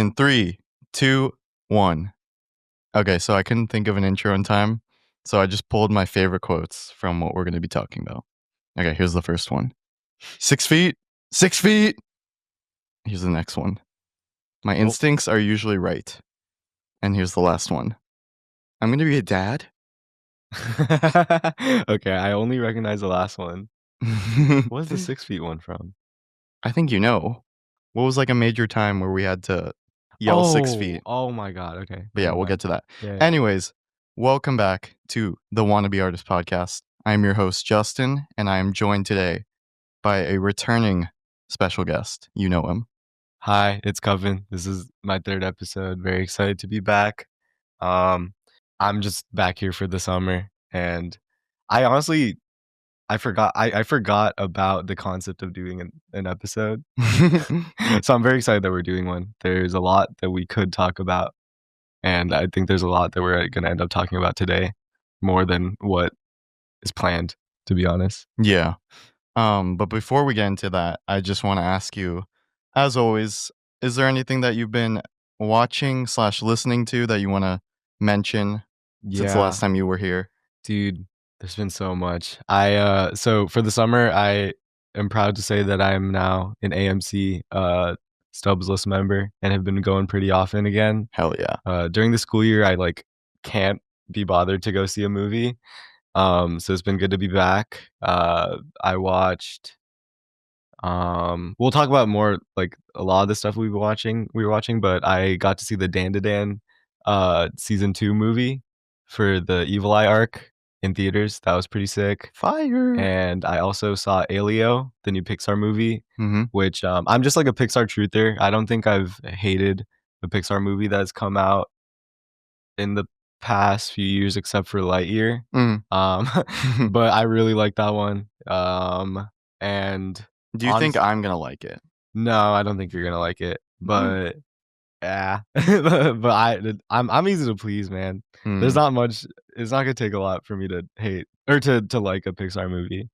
in 3, 2, 1. Okay, so I couldn't think of an intro in time, so I just pulled my favorite quotes from what we're going to be talking about. Okay, here's the first one. 6 feet, 6 feet. Here's the next one. My instincts are usually right. And here's the last one. I'm going to be a dad. Okay, I only recognize the last one. What's the 6 feet one from? I think you know. What was like a major time where we had to yell 6 feet? Oh my god, okay. But yeah, never we'll get mind. to that. Yeah. Anyways, welcome back to the Wannabe Artist Podcast. I'm your host, Justin, and I am joined today by a returning special guest. You know him. Hi, it's Kavin. This is my 3rd episode. Very excited to be back. I'm just back here for the summer, and I honestly forgot I forgot about the concept of doing an episode. So I'm very excited that we're doing one. There's a lot that we could talk about, and I think there's a lot that we're going to end up talking about today, more than what is planned, to be honest. Yeah. But before we get into that, I just want to ask you, as always, is there anything that you've been watching / listening to that you want to mention since the last time you were here? Dude, there's been so much. So for the summer, I am proud to say that I'm now an AMC Stubbs list member and have been going pretty often again. Hell yeah. During the school year, I can't be bothered to go see a movie. So it's been good to be back. I watched we'll talk about more like a lot of the stuff we were watching, but I got to see the Dan to Dan season 2 movie for the Evil Eye arc in theaters. That was pretty sick. Fire. And I also saw Alio, the new Pixar movie, Mm-hmm. which I'm just like a Pixar truther. I don't think I've hated a Pixar movie that's come out in the past few years except for Lightyear. But I really like that one. And do you think I'm gonna like it? no, I don't think you're gonna like it. But yeah, but I'm easy to please, man. There's not much. It's not gonna take a lot for me to hate or to like a Pixar movie.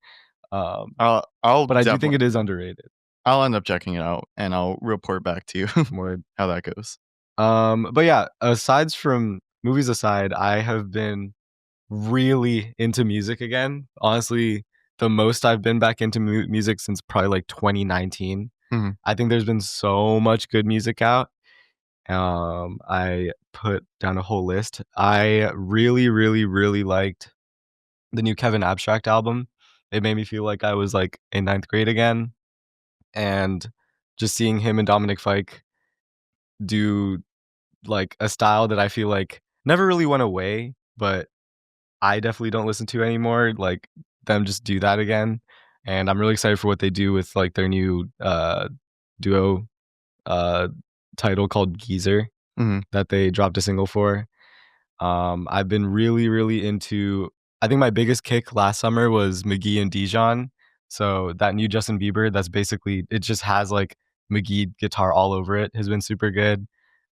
I'll But I do think it is underrated. I'll end up checking it out and I'll report back to you More. how that goes. But yeah, aside from movies aside, I have been really into music again. Honestly, the most I've been back into music since probably like 2019. I think there's been so much good music out. I put down a whole list. I really, really, really liked the new Kevin Abstract album. It made me feel like I was like in 9th grade again. And just seeing him and Dominic Fike do like a style that I feel like never really went away, but I definitely don't listen to anymore. Like them just do that again. And I'm really excited for what they do with like their new duo title called Geezer that they dropped a single for. I've been really, really into, I think my biggest kick last summer was McGee and Dijon. So that new Justin Bieber, that's basically, it just has like McGee guitar all over it, has been super good.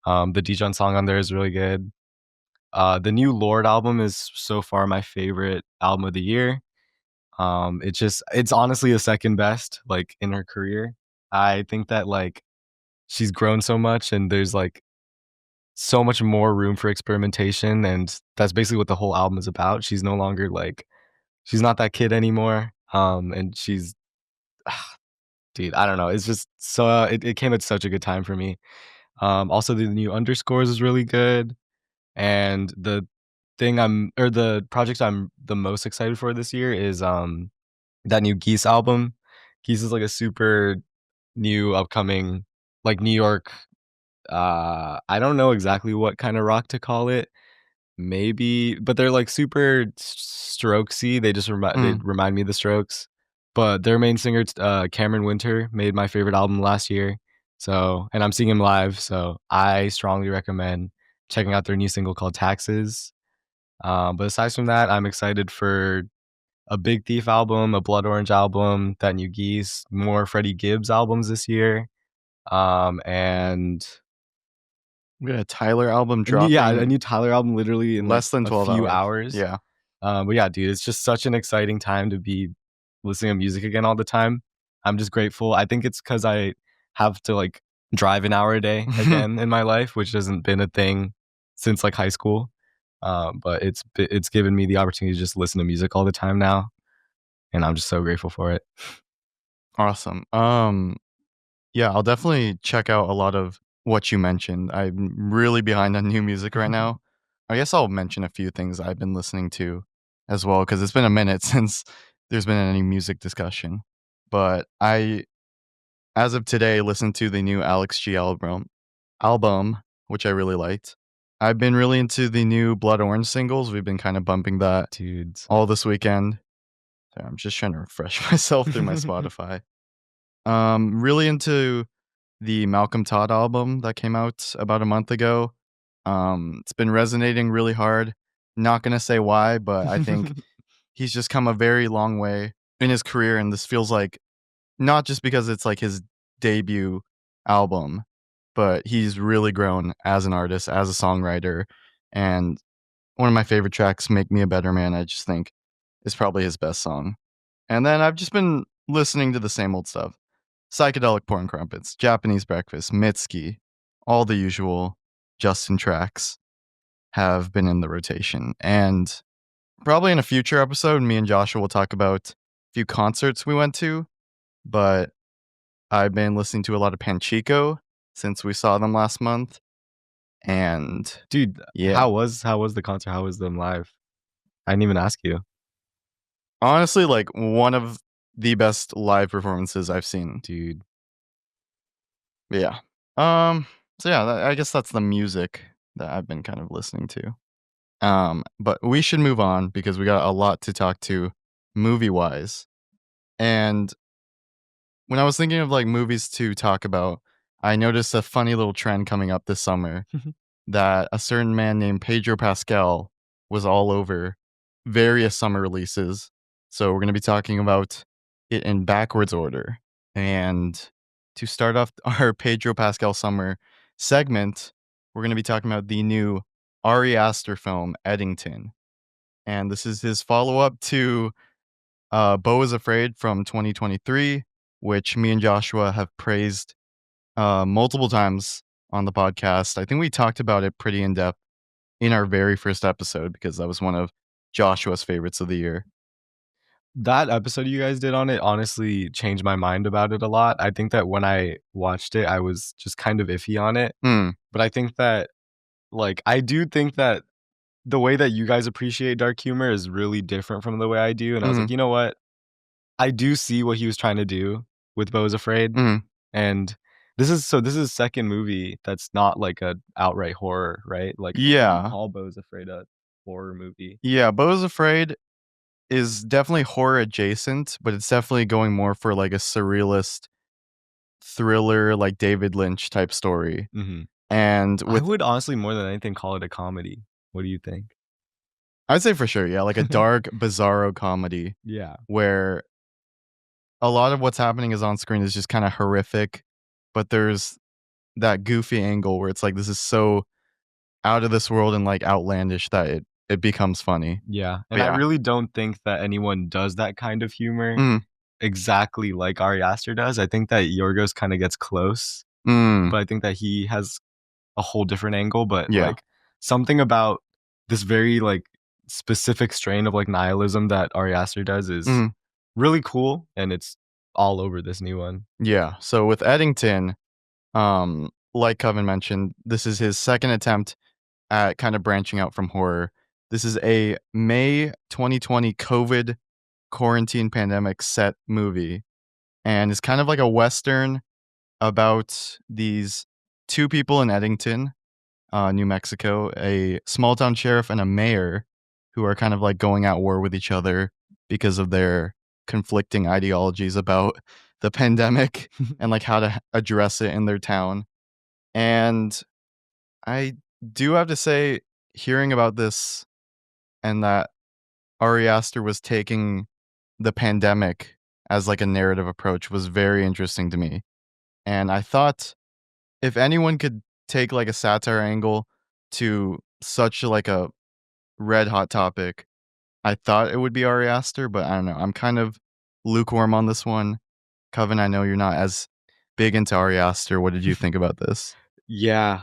The Dijon song on there is really good. The new Lorde album is so far my favorite album of the year. It's honestly a second best, like in her career. I think that like she's grown so much and there's like so much more room for experimentation, and that's basically what the whole album is about. She's no longer like, she's not that kid anymore. And she's, dude, I don't know. It's just so it came at such a good time for me. Also the new Underscores is really good, and the project I'm the most excited for this year is that new Geese album. Geese is like a super new upcoming like New York. I don't know exactly what kind of rock to call it. Maybe, but they're like super Strokesy. They just remind me of the Strokes. But their main singer, Cameron Winter, made my favorite album last year. So, and I'm seeing him live. So I strongly recommend checking out their new single called Taxes. But aside from that, I'm excited for a Big Thief album, a Blood Orange album, that new Geese, more Freddie Gibbs albums this year. And we got a Tyler album dropping. Yeah, a new Tyler album literally in less than 12 a few hours. Yeah. But yeah, dude, it's just such an exciting time to be listening to music again all the time. I'm just grateful. I think it's because I have to like drive an hour a day again in my life, which hasn't been a thing since like high school. But it's given me the opportunity to just listen to music all the time now, and I'm just so grateful for it. Awesome. Yeah, I'll definitely check out a lot of what you mentioned. I'm really behind on new music right now. I guess I'll mention a few things I've been listening to as well because it's been a minute since there's been any music discussion. But I, as of today, listened to the new Alex G album, which I really liked. I've been really into the new Blood Orange singles. We've been kind of bumping that Dudes. all this weekend. So I'm just trying to refresh myself through my Spotify. Really into the Malcolm Todd album that came out about a month ago. It's been resonating really hard. Not gonna say why, but I think he's just come a very long way in his career, and this feels like not just because it's like his debut album, but he's really grown as an artist, as a songwriter, and one of my favorite tracks, "Make Me a Better Man," I just think is probably his best song. And then I've just been listening to the same old stuff. Psychedelic Porn Crumpets, Japanese Breakfast, Mitski, all the usual Justin tracks have been in the rotation. And probably in a future episode, me and Joshua will talk about a few concerts we went to. But I've been listening to a lot of Panchico since we saw them last month. And Dude, yeah, how was the concert? How was them live? I didn't even ask you. honestly, like one of the best live performances I've seen. Dude. Yeah. So yeah, I guess that's the music that I've been kind of listening to. But we should move on because we got a lot to talk to movie wise. And when I was thinking of like movies to talk about, I noticed a funny little trend coming up this summer that a certain man named Pedro Pascal was all over various summer releases. So we're going to be talking about it in backwards order. And to start off our Pedro Pascal summer segment, we're going to be talking about the new Ari Aster film, Eddington. And this is his follow up to Beau is Afraid from 2023, which me and Joshua have praised multiple times on the podcast. I think we talked about it pretty in depth in our very first episode because that was one of Joshua's favorites of the year. That episode you guys did on it honestly changed my mind about it a lot. I think that when I watched it, I was just kind of iffy on it. Mm, But I think that, like, I do think that the way that you guys appreciate dark humor is really different from the way I do. And I was mm, like, you know what? I do see what he was trying to do with Beau's Afraid. mm. And this is his second movie that's not like a outright horror, right? Like, you Yeah. call Beau's Afraid a horror movie. Yeah. Beau is Afraid is definitely horror adjacent, but it's definitely going more for like a surrealist thriller, like David Lynch type story. Mhm. And I with, would honestly more than anything call it a comedy. What do you think? I'd say for sure, yeah, like a dark, bizarro comedy Yeah. where a lot of what's happening is on screen is just kind of horrific, but there's that goofy angle where it's like this is so out of this world and like outlandish that it becomes funny. Yeah, But and I yeah. really don't think that anyone does that kind of humor Mm, exactly like Ari Aster does. I think that Yorgos kinda gets close, mm, but I think that he has a whole different angle, but, yeah. like, something about this very, like, specific strain of, like, nihilism that Ari Aster does is Mm, really cool, and it's all over this new one. yeah. So with Eddington, like Kevin mentioned, this is his second attempt at kind of branching out from horror. This is a May 2020 COVID quarantine pandemic set movie, and it's kind of like a western about these two people in Eddington, New Mexico, a small town sheriff and a mayor who are kind of like going at war with each other because of their conflicting ideologies about the pandemic and like how to address it in their town. And I do have to say, hearing about this and that Ari Aster was taking the pandemic as like a narrative approach was very interesting to me. And I thought if anyone could take like a satire angle to such like a red hot topic, I thought it would be Ari Aster, but I don't know. I'm kind of lukewarm on this one. Coven, I know you're not as big into Ari Aster. What did you think about this? Yeah.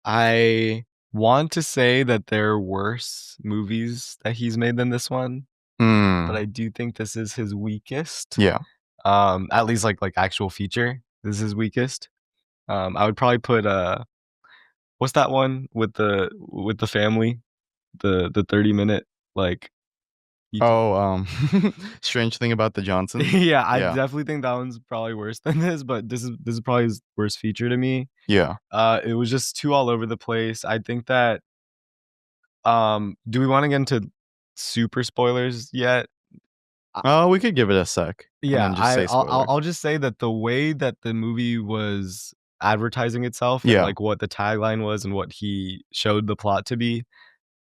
I want to say that there are worse movies that he's made than this one, but Mm, I do think this is his weakest. yeah. At least like actual feature. This is his weakest. I would probably put what's that one with the family? The 30-minute like YouTube. Oh, strange thing about the Johnsons. Yeah, I Yeah. definitely think that one's probably worse than this, but this is probably his worst feature to me. Yeah. It was just too all over the place. I think that do we want to get into super spoilers yet? Oh, we could give it a sec and Yeah, then just say I'll spoilers. just say that the way that the movie was advertising itself and Yeah. like what the tagline was and what he showed the plot to be,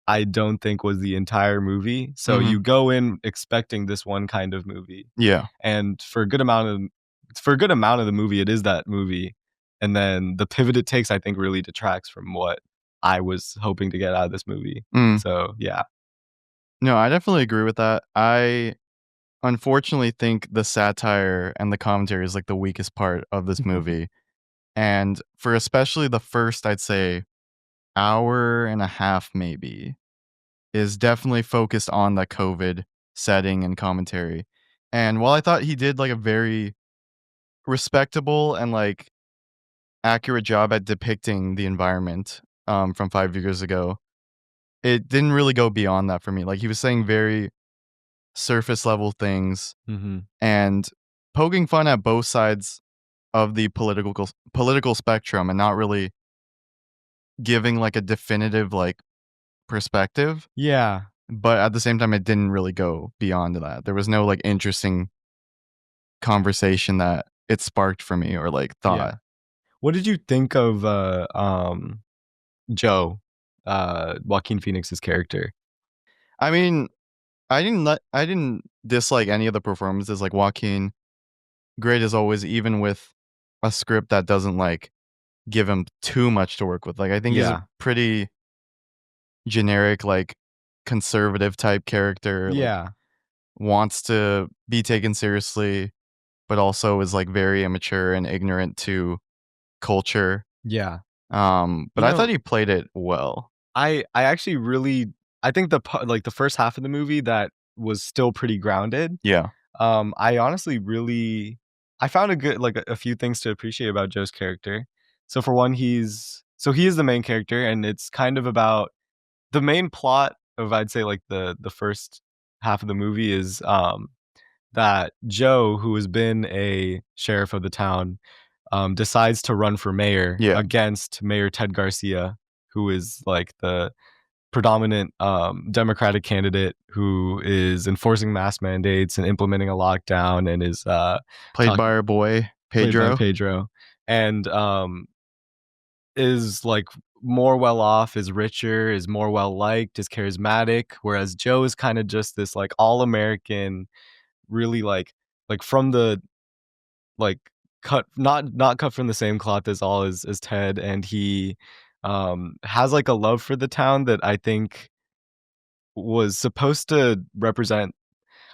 I don't think was the entire movie. So Mm-hmm. you go in expecting this one kind of movie, Yeah. and for a good amount of the movie, it is that movie, and then the pivot it takes, I think, really detracts from what I was hoping to get out of this movie. Mm. So yeah. No, I definitely agree with that. I unfortunately think the satire and the commentary is like the weakest part of this movie. And for especially the first, I'd say, hour and a half, maybe, is definitely focused on the COVID setting and commentary. And while I thought he did like a very respectable and like accurate job at depicting the environment from 5 years ago, it didn't really go beyond that for me. Like he was saying very surface level things Mm-hmm. and poking fun at both sides of the political spectrum and not really giving like a definitive like perspective. Yeah. But at the same time, it didn't really go beyond that. There was no like interesting conversation that it sparked for me or like Yeah. thought. What did you think of Joe, Joaquin Phoenix's character? I mean, I didn't dislike any of the performances. Like Joaquin, great as always, even with a script that doesn't like give him too much to work with. Like I think he's a Yeah. pretty generic, like conservative type character. Like Yeah. wants to be taken seriously, but also is like very immature and ignorant to culture. Yeah. But You I thought know, he played it well. I actually really I think like the first half of the movie that was still pretty grounded. Yeah. I honestly really I found a good like a few things to appreciate about Joe's character. So for one, he is the main character, and it's kind of about the main plot of, I'd say, like the first half of the movie is that Joe, who has been a sheriff of the town, decides to run for mayor Yeah. against Mayor Ted Garcia, who is like the predominant Democratic candidate who is enforcing mask mandates and implementing a lockdown, and is Played by our boy played by Pedro. Pedro, and is like more well off, is richer, is more well liked, is charismatic, whereas Joe is kind of just this like all American, really like from the like cut not cut from the same cloth as all as Ted, and he has like a love for the town that I think was supposed to represent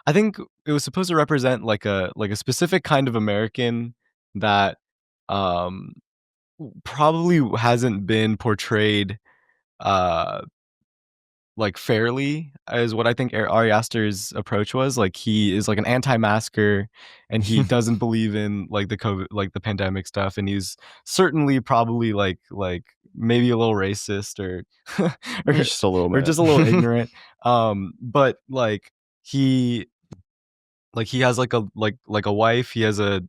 I think it was supposed to represent like a specific kind of American that um probably hasn't been portrayed uh like fairly, is what I think Ari Aster's approach was. Like he is like an anti-masker, and he doesn't believe in like the COVID, like the pandemic stuff, and he's certainly probably like maybe a little racist or or, Just a little or bit. just a little ignorant. But he he has like a wife. He has a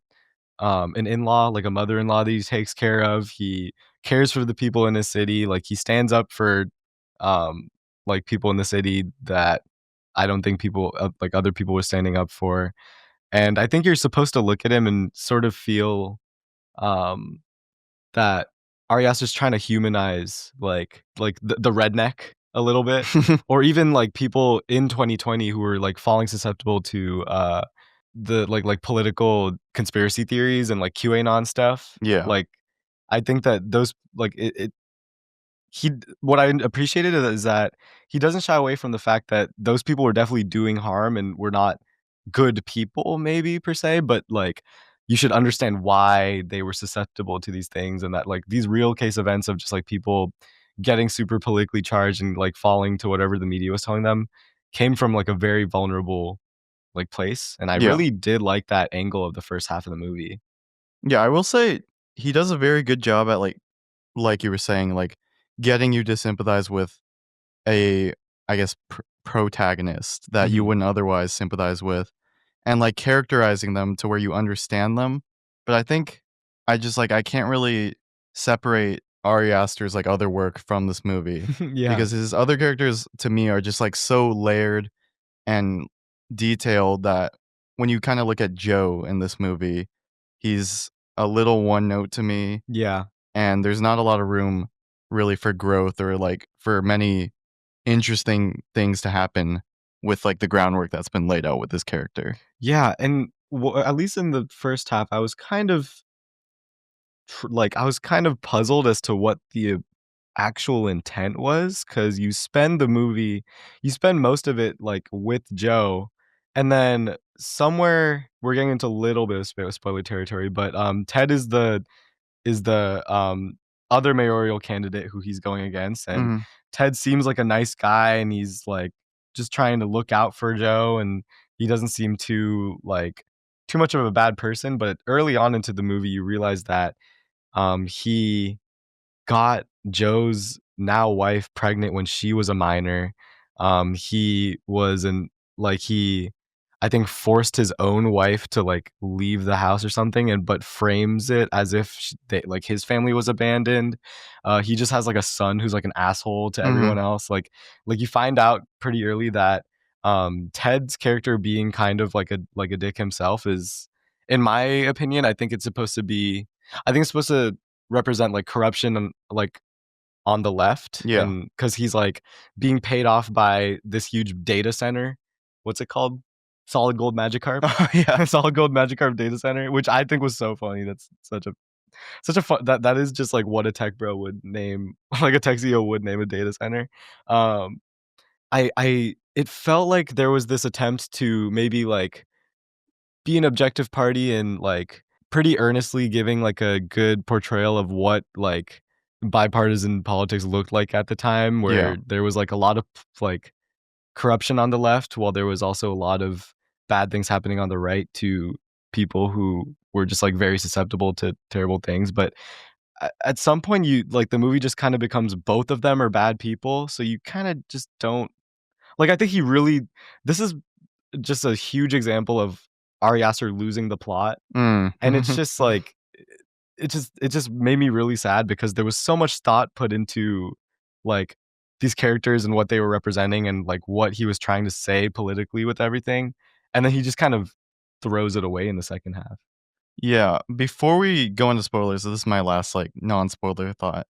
an in-law, like a mother-in-law that he takes care of. He cares for the people in his city. Like he stands up for um like people in the city that I don't think people like other people were standing up for. And I think you're supposed to look at him and sort of feel um that Ari Aster's trying to humanize like the redneck a little bit, or even like people in 2020 who were like falling susceptible to the like political conspiracy theories and like QAnon stuff. Yeah. Like I think that those like it he what I appreciated is that he doesn't shy away from the fact that those people were definitely doing harm and were not good people maybe per se, but like you should understand why they were susceptible to these things, and that like these real case events of just like people getting super politically charged and like falling to whatever the media was telling them came from like a very vulnerable like place. And I Yeah. really did like that angle of the first half of the movie. Yeah, I will say he does a very good job at like you were saying, like getting you to sympathize with a, I guess, protagonist that you Mhm. wouldn't otherwise sympathize with, and like characterizing them to where you understand them. But I think I just like I can't really separate Ari Aster's like other work from this movie Yeah. because his other characters to me are just like so layered and detailed that when you kind of look at Joe in this movie, he's a little one note to me, Yeah. and there's not a lot of room really for growth or like for many interesting things to happen with like the groundwork that's been laid out with this character. Yeah, and at least in the first half, I was kind of I was kind of puzzled as to what the actual intent was, because you spend most of it like with Joe, and then somewhere we're getting into a little bit of spoiler territory, but Ted is the other mayoral candidate who he's going against, and Mhm. Ted seems like a nice guy, and he's like just trying to look out for Joe, and he doesn't seem too much of a bad person. But early on into the movie, you realize that he got Joe's now wife pregnant when she was a minor. He was an like he I think forced his own wife to like leave the house or something, and but frames it as if like his family was abandoned. He just has like a son who's like an asshole to everyone Mhm. else. Like you find out pretty early that Ted's character being kind of like a dick himself is, in my opinion, I think it's supposed to represent like corruption and like on the left, Yeah. and because he's like being paid off by this huge data center. What's it called? Solid Gold Magikarp. Oh, yeah. Solid Gold Magikarp data center, which I think was so funny. That's such a fun, that is just like what a tech bro would name, like a tech CEO would name a data center. Um, I it felt like there was this attempt to maybe like be an objective party and like pretty earnestly giving like a good portrayal of what like bipartisan politics looked like at the time, Yeah. where there was like a lot of like corruption on the left, while there was also a lot of bad things happening on the right to people who were just like very susceptible to terrible things. But at some point, you like the movie just kind of becomes both of them are bad people, so you kind of just don't like. I think he really this is just a huge example of Ari Aster losing the plot, Mm. and it's just like it just made me really sad because there was so much thought put into like these characters and what they were representing and like what he was trying to say politically with everything, and then he just kind of throws it away in the second half. Yeah, before we go into spoilers, this is my last like non-spoiler thought.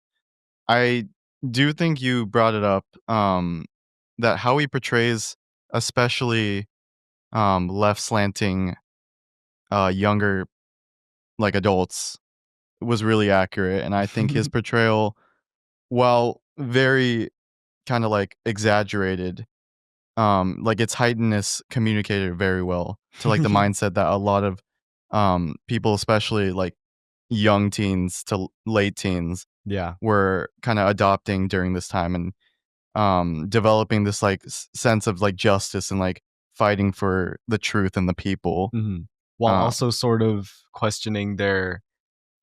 I do think you brought it up, that how he portrays especially left slanting younger like adults was really accurate, and I think his portrayal, while very kind of like exaggerated, like its heightenedness communicated very well to like the mindset that a lot of people, especially like young teens to late teens, Yeah. were kind of adopting during this time, and developing this like sense of like justice and like fighting for the truth and the people. Mhm. While uh also sort of questioning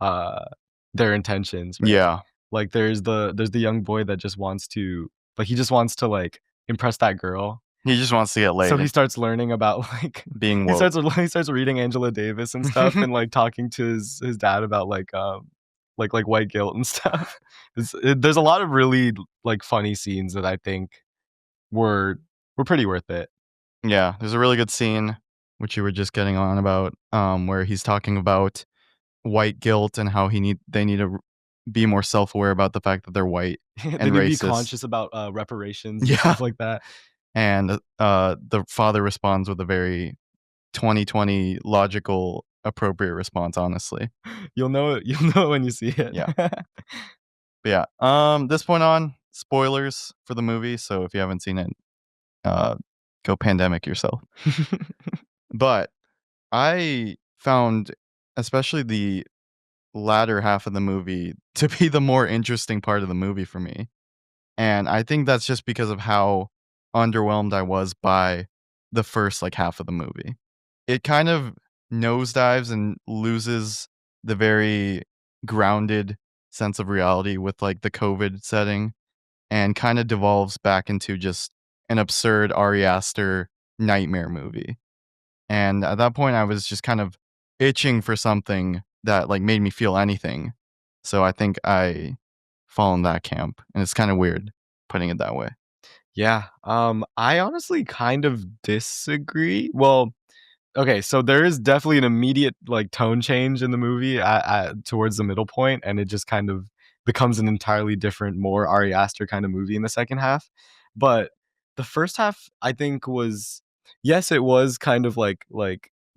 uh their intentions, right? yeah, Like there's the young boy that just wants to like he just wants to like impress that girl. he just wants to get So laid he and starts learning about like being woke. he starts reading Angela Davis and stuff, and like talking to his dad about like white guilt and stuff. There's a lot of really like funny scenes that I think were were pretty worth it. Yeah, there's a really good scene which you were just getting on about, where he's talking about white guilt and how they need to be more self-aware about the fact that they're white They and need to be racist. conscious about reparations and Yeah, stuff like that. and the father responds with a very 2020 logical appropriate response, honestly. You'll know when you see it. Yeah. But yeah, this point on, spoilers for the movie, so if you haven't seen it, uh, go pandemic yourself. But I found especially the latter half of the movie to be the more interesting part of the movie for me. And I think that's just because of how underwhelmed I was by the first like half of the movie. It kind of nosedives and loses the very grounded sense of reality with like the COVID setting and kind of devolves back into just an absurd Ari Aster nightmare movie. And at that point I was just kind of itching for something that like made me feel anything. So I think I fall in that camp and it's kind of weird putting it that way. Yeah. I honestly kind of disagree. Well, okay, so there is definitely an immediate like tone change in the movie towards the middle point, and it just kind of becomes an entirely different, more Ari Aster kind of movie in the second half. But the first half, I think, was yes, it was kind of like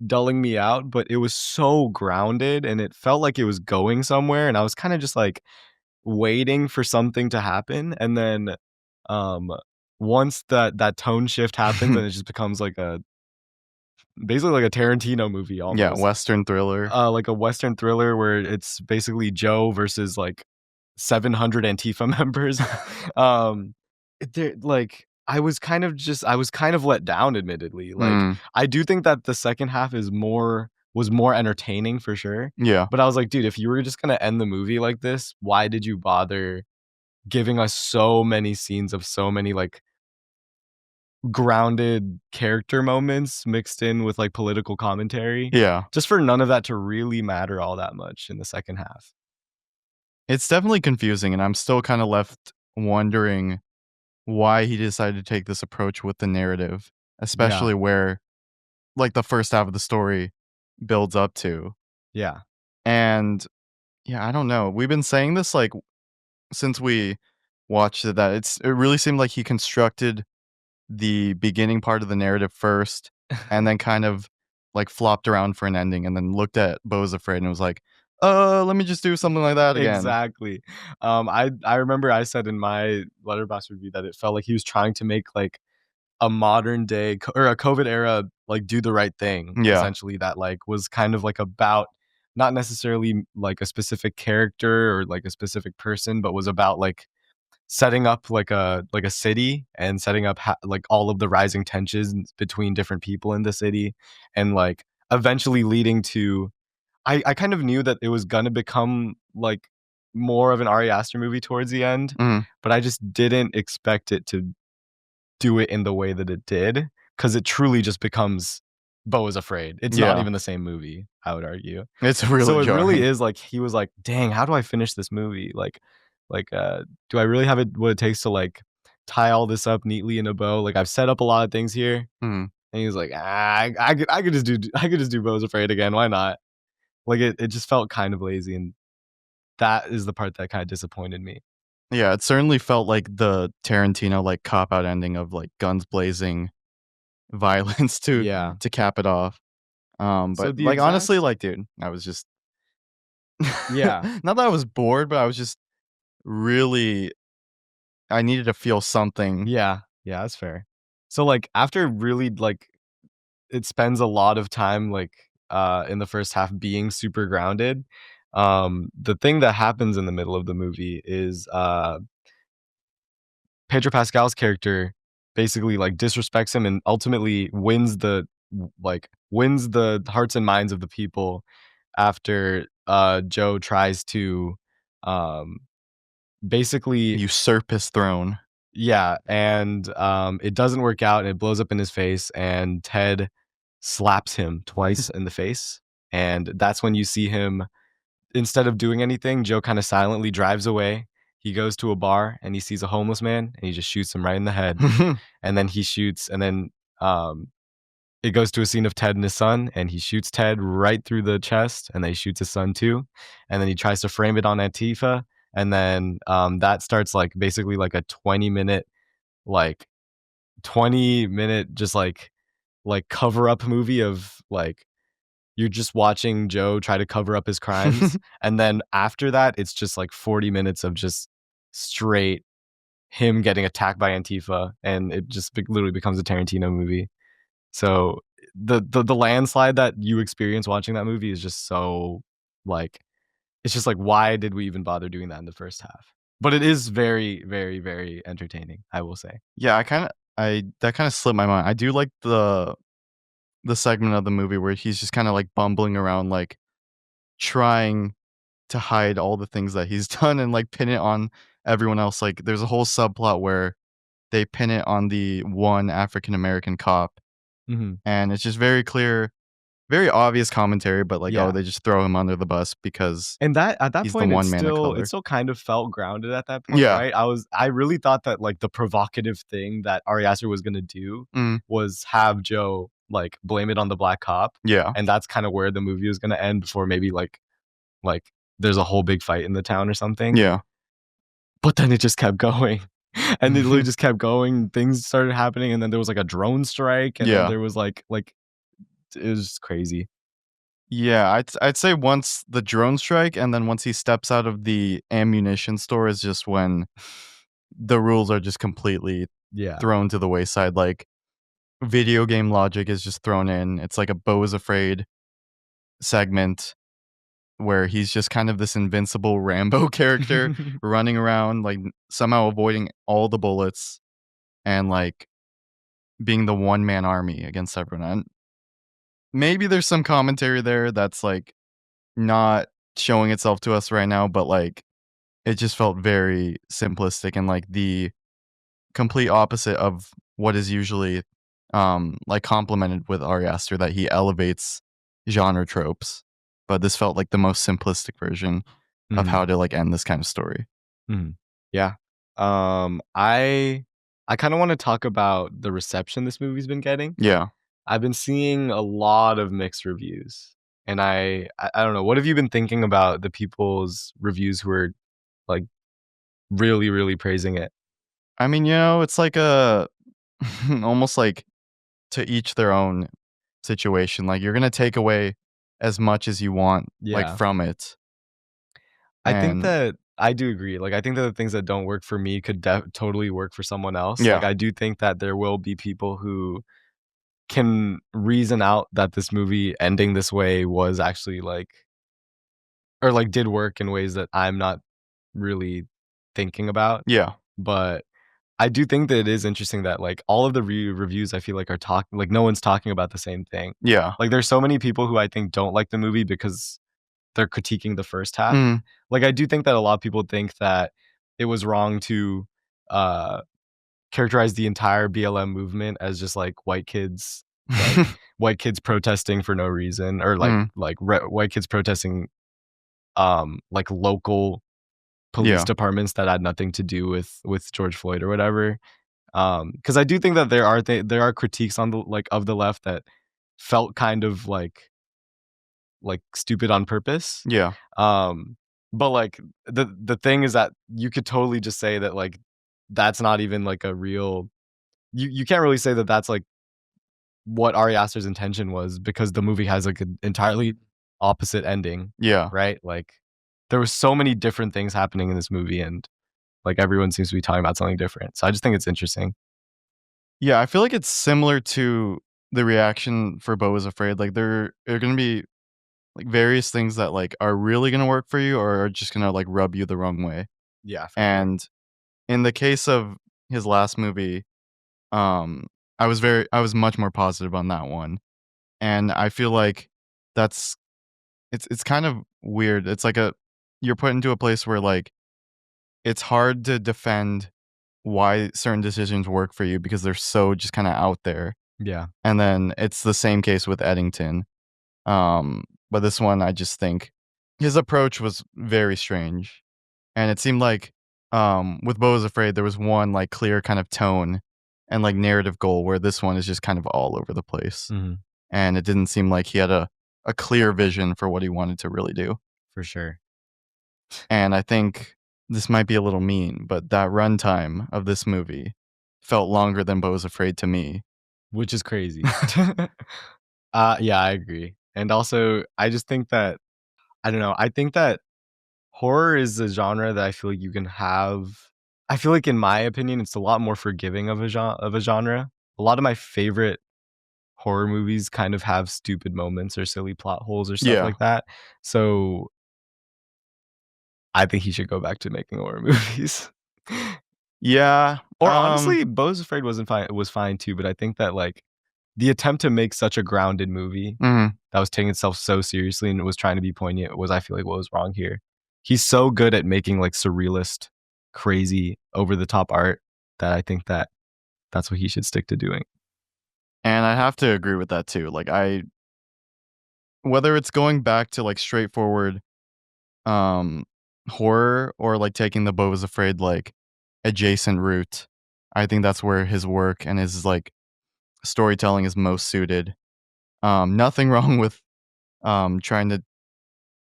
dulling me out, but it was so grounded, and it felt like it was going somewhere, and I was kind of just like waiting for something to happen, and then um once that tone shift happens, and it just becomes like a basically like a Tarantino movie Yeah, almost. Western thriller. Like a Western thriller where it's basically Joe versus like 700 Antifa members. Um, like I was kind of let down, admittedly. Like Mm, I do think that the second half was more entertaining for sure. yeah. But I was like, dude, if you were just gonna end the movie like this, why did you bother giving us so many scenes of so many like grounded character moments mixed in with like political commentary, Yeah. just for none of that to really matter all that much in the second half. It's definitely confusing and I'm still kind of left wondering why he decided to take this approach with the narrative, Yeah. especially where like the first half of the story builds up to. Yeah. And yeah, I don't know. We've been saying this like since we watched it that it really seemed like he constructed the beginning part of the narrative first and then kind of like flopped around for an ending and then looked at Bo's Afraid and was like, let me just do something like that again. Exactly. I remember I said in my Letterboxd review that it felt like he was trying to make like a modern day or a COVID era like do the right thing, Yeah. essentially, that like was kind of like about not necessarily like a specific character or like a specific person, but was about like setting up like a city and setting up like all of the rising tensions between different people in the city, and like eventually leading to I kind of knew that it was gonna become like more of an Ari Aster movie towards the end, Mhm. but I just didn't expect it to do it in the way that it did, because it truly just becomes Beau is Afraid. It's not Yeah. even the same movie, I would argue. It's really So it really jarring. is like he was like, "Dang, how do I finish this movie? Do I really have it what it takes to like tie all this up neatly in a bow? Like I've set up a lot of things here." Mhm. And he was like, I could just do Beau is Afraid again. Why not?" Like it just felt kind of lazy, and that is the part that kind of disappointed me. Yeah, it certainly felt like the Tarantino like cop out ending of like guns blazing, violence Yeah. to cap it off. So But the like honestly, exact like dude, I was just Yeah. not that I was bored, but I was just really I needed to feel something. Yeah. Yeah, that's fair. So like after really like it spends a lot of time like in the first half being super grounded. The thing that happens in the middle of the movie is Pedro Pascal's character basically like disrespects him and ultimately wins the hearts and minds of the people after Joe tries to um basically Usurp his throne. yeah, and it doesn't work out and it blows up in his face, and Ted slaps him twice in the face. And that's when you see him, instead of doing anything, Joe kind of silently drives away. He goes to a bar and he sees a homeless man and he just shoots him right in the head. And then um, it goes to a scene of Ted and his son, and he shoots Ted right through the chest, and then he shoots his son too. And then he tries to frame it on Antifa. And then that starts like basically like a 20-minute, like 20-minute just like cover up movie of like you're just watching Joe try to cover up his crimes. And then after that, it's just like 40 minutes of just straight him getting attacked by Antifa. And it just literally becomes a Tarantino movie. So the landslide that you experience watching that movie is just so like, it's just like, why did we even bother doing that in the first half? But it is very, very, very entertaining, I will say. Yeah, I that kind of slipped my mind. I do like the segment of the movie where he's just kind of like bumbling around, like trying to hide all the things that he's done and like pin it on everyone else. Like there's a whole subplot where they pin it on the one African American cop, Mhm. and it's just very clear, very obvious commentary, but like, oh, Yeah. they just throw him under the bus because And that at that he's the point, one man of it color. still kind of felt grounded at that point, Yeah. right? I really thought that, like, the provocative thing that Ari Aster was gonna do Mm, was have Joe, like, blame it on the black cop, yeah. and that's kinda where the movie was gonna end before maybe, like, there's a whole big fight in the town or something. Yeah. But then it just kept going, and it literally just kept going, things started happening, and then there was, like, a drone strike, and then Yeah. there was, like it was just crazy. Yeah, I'd say once the drone strike and then once he steps out of the ammunition store is just when the rules are just completely Yeah. thrown to the wayside. Like video game logic is just thrown in. It's like a Beau is Afraid segment where he's just kind of this invincible Rambo character running around, like somehow avoiding all the bullets and like being the one man army against everyone. And maybe there's some commentary there that's like not showing itself to us right now, but like it just felt very simplistic and like the complete opposite of what is usually like complimented with Ari Aster, that he elevates genre tropes. But this felt like the most simplistic version of Mhm. how to like end this kind of story. Mhm. Yeah. I kinda wanna talk about the reception this movie's been getting. Yeah. I've been seeing a lot of mixed reviews, and I don't know, what have you been thinking about the people's reviews who are, like, really, really praising it? I mean, it's like a almost like to each their own situation. Like you're gonna take away as much as you want like Yeah. from it. I think And that I do agree, like, I think that the things that don't work for me could totally work for someone else. Like, yeah. I do think that there will be people who can reason out that this movie ending this way was actually, like, or, like, did work in ways that I'm not really thinking about, Yeah. but I do think that it is interesting that, like, all of the reviews I feel like are talking, like, no one's talking about the same thing. Yeah. Like, there's so many people who I think don't like the movie because they're critiquing the first half. Mm, Like, I do think that a lot of people think that it was wrong to, uh, characterize the entire BLM movement as just, like, white kids protesting for no reason, or, mm, white kids protesting, like, local police yeah. departments that had nothing to do with George Floyd or whatever. Because I do think that there are critiques on the, like, of the left that felt kind of like stupid on purpose. Yeah. Um, but like the thing is that you could totally just say that, like, that's not even like a real, you can't really say that that's like what Ari Aster's intention was, because the movie has like an entirely opposite ending, Yeah. right? Like there was so many different things happening in this movie, and like everyone seems to be talking about something different. So I just think it's interesting. Yeah, I feel like it's similar to the reaction for Beau is Afraid. Like there are gonna be like various things that like are really gonna work for you or are just gonna like rub you the wrong way. Yeah, for sure. And in the case of his last movie, um, I was much more positive on that one. And I feel like that's it's kind of weird. It's like a you're put into a place where like it's hard to defend why certain decisions work for you because they're so just kind of out there. Yeah. And then it's the same case with Eddington. But this one, I just think his approach was very strange, and it seemed like with Beau is Afraid, there was one like clear kind of tone and like narrative goal, where this one is just kind of all over the place, Mhm. and it didn't seem like he had a clear vision for what he wanted to really do. For sure. And I think this might be a little mean, but that runtime of this movie felt longer than Beau is Afraid to me. Which is crazy. Yeah, I agree. And also, I just think that, I don't know, I think that horror is a genre that I feel like you can have, I feel like, in my opinion, it's a lot more forgiving of a genre. A lot of my favorite horror movies kind of have stupid moments or silly plot holes or stuff Yeah. like that. So I think he should go back to making horror movies. Yeah. Or honestly, Beau's Afraid was fine too, but I think that like the attempt to make such a grounded movie mhm. that was taking itself so seriously and was trying to be poignant was, I feel like, what was wrong here. He's so good at making like surrealist, crazy, over the top art that I think that that's what he should stick to doing. And I have to agree with that too. Like whether it's going back to like straightforward horror or like taking the Beau is Afraid like adjacent route, I think that's where his work and his like storytelling is most suited. Nothing wrong with trying to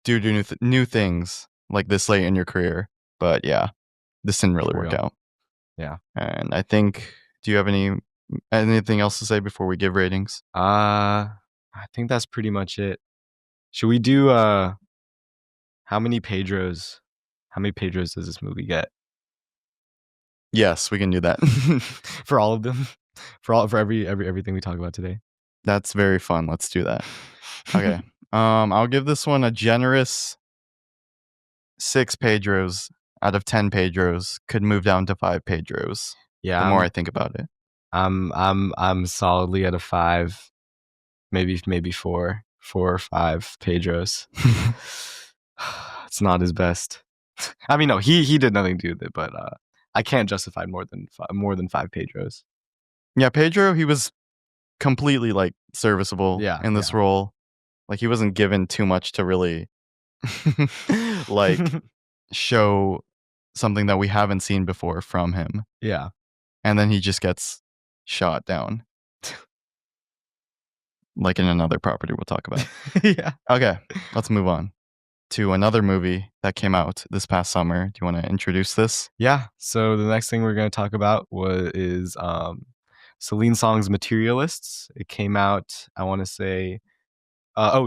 do new things like this late in your career, but yeah, this didn't really For work real. out. Yeah. And I think, do you have anything else to say before we give ratings? I think that's pretty much it. Should we do how many Pedros does this movie get? Yes, we can do that. For all of them? For everything we talk about today. That's very fun. Let's do that. Okay. I'll give this one a generous 6 Pedros out of 10 Pedros. Could move down to 5 Pedros. Yeah. The more I think about it. I'm solidly at a 5, maybe 4 or 5 Pedros. It's not his best. I mean, no, he did nothing to do with it, but I can't justify more than 5 Pedros. Yeah, Pedro, he was completely like serviceable in this role. Like he wasn't given too much to really like show something that we haven't seen before from him. Yeah. And then he just gets shot down. Like in another property we'll talk about. Yeah. Okay, let's move on to another movie that came out this past summer. Do you want to introduce this? Yeah. So the next thing we're going to talk about is Celine Song's Materialists. It came out, I want to say,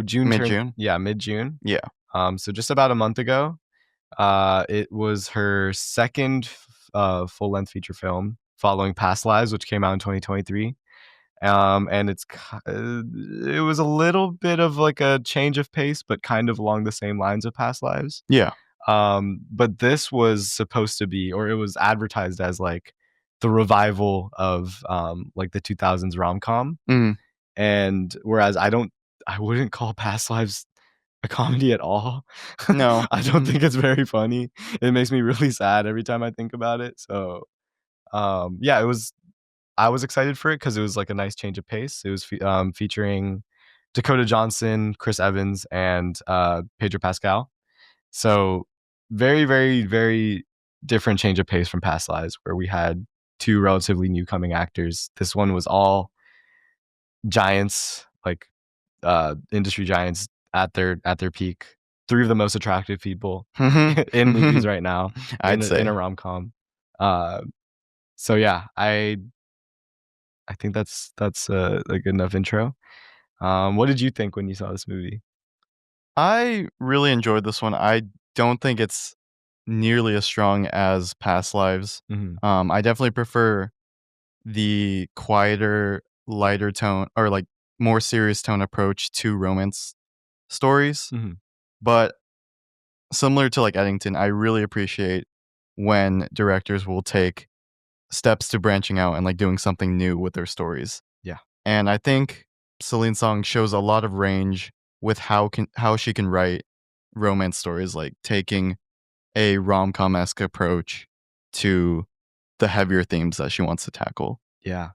June. Mid-June? Yeah, mid-June. Yeah. So just about a month ago. It was her second full-length feature film following Past Lives, which came out in 2023. And it was a little bit of like a change of pace, but kind of along the same lines of Past Lives. Yeah. But this was supposed to be, or it was advertised as like the revival of like the 2000s rom-com. Mm. And whereas I wouldn't call Past Lives a comedy at all. No. I don't think it's very funny. It makes me really sad every time I think about it. So yeah, I was excited for it because it was like a nice change of pace. It was featuring Dakota Johnson, Chris Evans, and Pedro Pascal. So very, very, very different change of pace from Past Lives, where we had 2 relatively new coming actors. This one was all giants, like industry giants at their peak. 3 of the most attractive people in movies right now. I'd say in a rom-com. So yeah, I think that's a good enough intro. What did you think when you saw this movie? I really enjoyed this one. I don't think it's nearly as strong as Past Lives. Mm-hmm. I definitely prefer the quieter, lighter tone or like more serious tone approach to romance stories. Mm-hmm. But similar to like Eddington, I really appreciate when directors will take steps to branching out and like doing something new with their stories. Yeah. And I think Celine Song shows a lot of range with how she can write romance stories, like taking a rom-com-esque approach to the heavier themes that she wants to tackle. Yeah.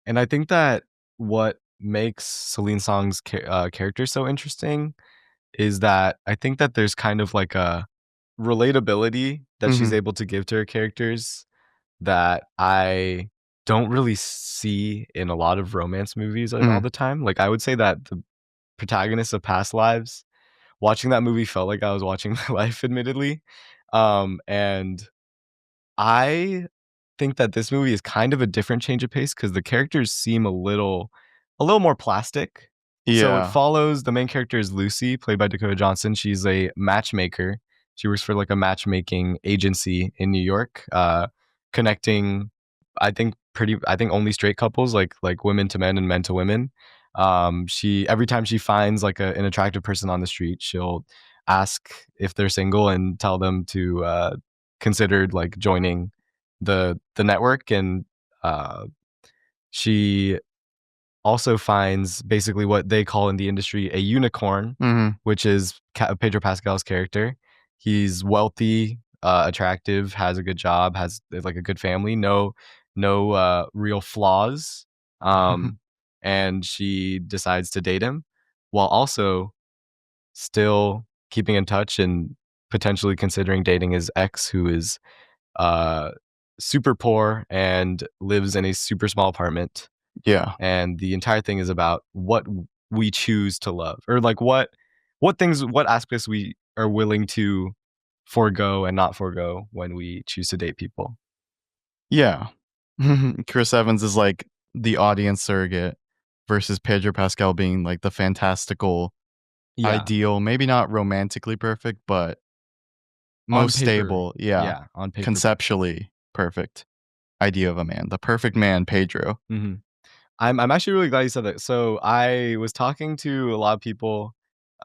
And I think that what makes Celine Song's character so interesting is that I think that there's kind of like a relatability that she's able to give to her characters that I don't really see in a lot of romance movies all the time. Like I would say that the protagonist of Past Lives, watching that movie felt like I was watching my life, admittedly. And I think that this movie is kind of a different change of pace because the characters seem a little more plastic. Yeah. So it follows, the main character is Lucy, played by Dakota Johnson. She's a matchmaker. She works for like a matchmaking agency in New York, connecting, I think only straight couples, like women to men and men to women. She every time she finds like an attractive person on the street, she'll ask if they're single and tell them to consider like joining the network. And uh, she also finds basically what they call in the industry a unicorn, Mhm. which is Pedro Pascal's character. He's wealthy, attractive, has a good job, has like a good family, no real flaws. Um, and she decides to date him while also still keeping in touch and potentially considering dating his ex, who is uh, super poor and lives in a super small apartment. Yeah. And the entire thing is about what we choose to love, or like what aspects we are willing to forego and not forego when we choose to date people. Yeah. Chris Evans is like the audience surrogate versus Pedro Pascal being like the fantastical, Yeah, ideal, maybe not romantically perfect, but on most paper. stable. Yeah. Yeah, on paper. Conceptually perfect idea of a man. The perfect man, Pedro. Hmm. I'm actually really glad you said that. So I was talking to a lot of people.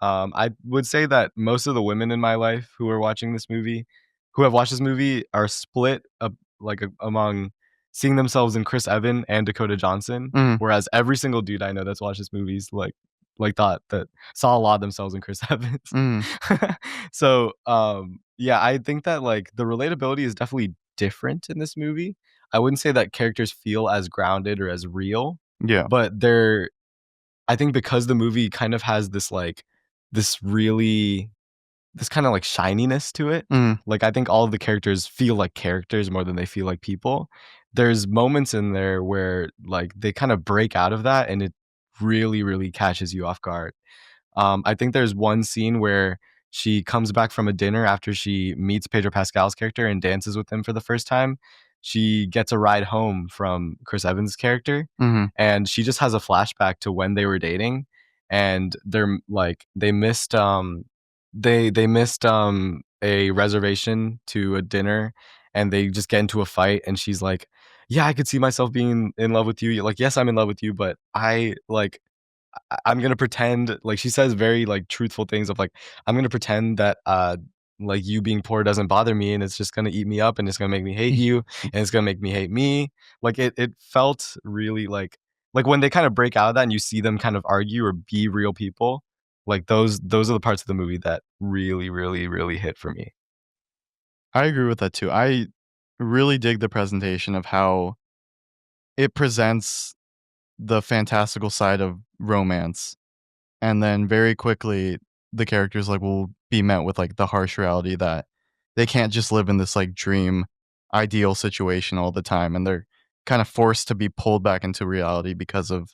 I would say that most of the women in my life who are watching this movie, who have watched this movie, are split up among seeing themselves in Chris Evans and Dakota Johnson, Mhm. whereas every single dude I know that's watched this movie's like thought that saw a lot of themselves in Chris Evans. Mhm. So yeah, I think that like the relatability is definitely different in this movie. I wouldn't say that characters feel as grounded or as real, Yeah. but they're I think because the movie kind of has this like this really this kind of like shininess to it. Mhm. Like I think all of the characters feel like characters more than they feel like people. There's moments in there where like they kind of break out of that and it really really catches you off guard. I think there's one scene where she comes back from a dinner after she meets Pedro Pascal's character and dances with him for the first time. She gets a ride home from Chris Evans' character, Mhm. and she just has a flashback to when they were dating, and they're like they missed a reservation to a dinner, and they just get into a fight, and she's like, "Yeah, I could see myself being in love with you." You're like, "Yes, I'm in love with you, but I'm gonna pretend," like she says very like truthful things of like, "I'm gonna pretend that like you being poor doesn't bother me, and it's just gonna eat me up and it's gonna make me hate you and it's gonna make me hate me." Like it felt really like when they kind of break out of that and you see them kind of argue or be real people, like those are the parts of the movie that really, really, really hit for me. I agree with that too. I really dig the presentation of how it presents the fantastical side of romance. And then very quickly, the characters like will be met with like the harsh reality that they can't just live in this like dream ideal situation all the time. And they're kind of forced to be pulled back into reality because of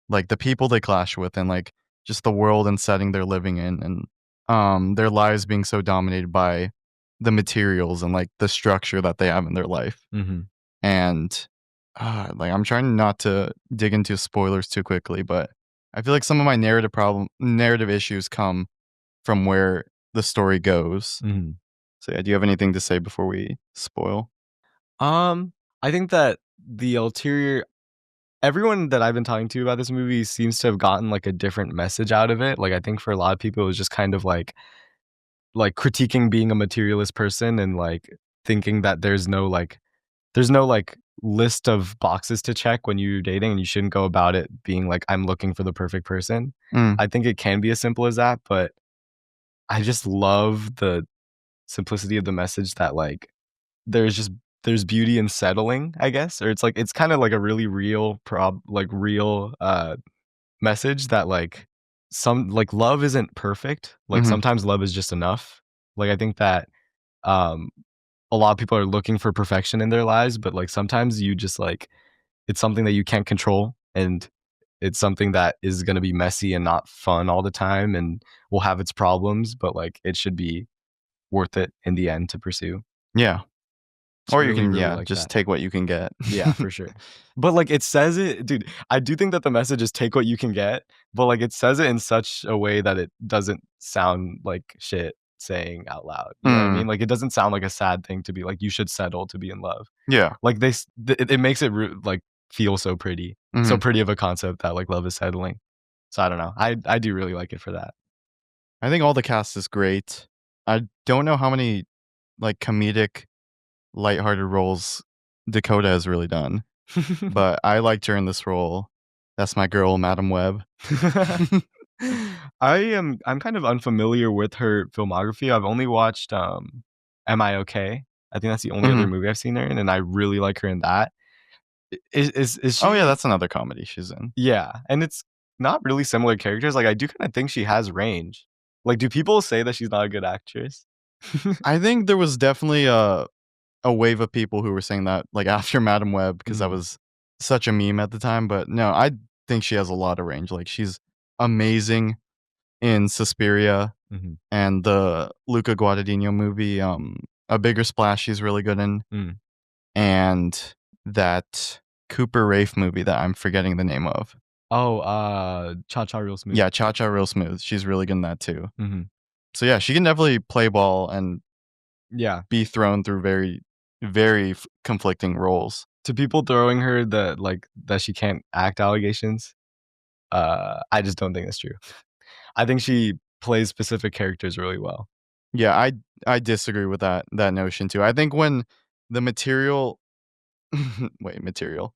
like the people they clash with and like just the world and setting they're living in and their lives being so dominated by the materials and like the structure that they have in their life. Mhm. And, like, I'm trying not to dig into spoilers too quickly, but I feel like some of my narrative issues come from where the story goes. Mhm. So, yeah, do you have anything to say before we spoil? Um, I think that the ulterior everyone that I've been talking to about this movie seems to have gotten like a different message out of it. Like I think for a lot of people it was just kind of like critiquing being a materialist person and like thinking that there's no like list of boxes to check when you're dating and you shouldn't go about it being like I'm looking for the perfect person. Mm, I think it can be as simple as that, but I just love the simplicity of the message that like there's just there's beauty in settling, I guess, or it's like it's kind of like a really real real message that like some like love isn't perfect. Like mhm, sometimes love is just enough. Like I think that um a lot of people are looking for perfection in their lives, but like sometimes you just like it's something that you can't control and it's something that is going to be messy and not fun all the time and will have its problems, but like it should be worth it in the end to pursue. yeah. Just Or you really, can, really yeah, like just that. take what you can get. Yeah, for sure. But, like, it says it dude, I do think that the message is take what you can get, but, like, it says it in such a way that it doesn't sound like shit saying out loud, you know what I Mm, mean? Like, it doesn't sound like a sad thing to be like, "You should settle to be in love." yeah. Like, it makes it like, feel so pretty so Mhm. pretty of a concept that like love is settling. So I don't know. I do really like it for that. I think all the cast is great. I don't know how many like comedic, lighthearted roles Dakota has really done, but I liked her in this role. That's my girl, Madam Web. I'm kind of unfamiliar with her filmography. I've only watched Am I Okay? I think that's the only other Mhm. movie I've seen her in, and I really like her in that. Is Oh yeah, she? that's another comedy she's in. Yeah, and it's not really similar characters. Like I do kind of think she has range. Like, do people say that she's not a good actress? I think there was definitely a wave of people who were saying that like after Madam Web because that Mhm, was such a meme at the time. But no, I think she has a lot of range. Like she's amazing in Suspiria mhm, and the Luca Guadagnino movie, A Bigger Splash. She's really good in, mm. and that Cooper Rafe movie that I'm forgetting the name of. Oh, Cha Cha Real Smooth. Yeah, Cha Cha Real Smooth. She's really good in that too. Mhm. So yeah, she can definitely play ball and Yeah. be thrown through very, very conflicting roles. To people throwing her the like that she can't act allegations, I just don't think that's true. I think she plays specific characters really well. Yeah, I disagree with that notion too. I think when the material wait, material.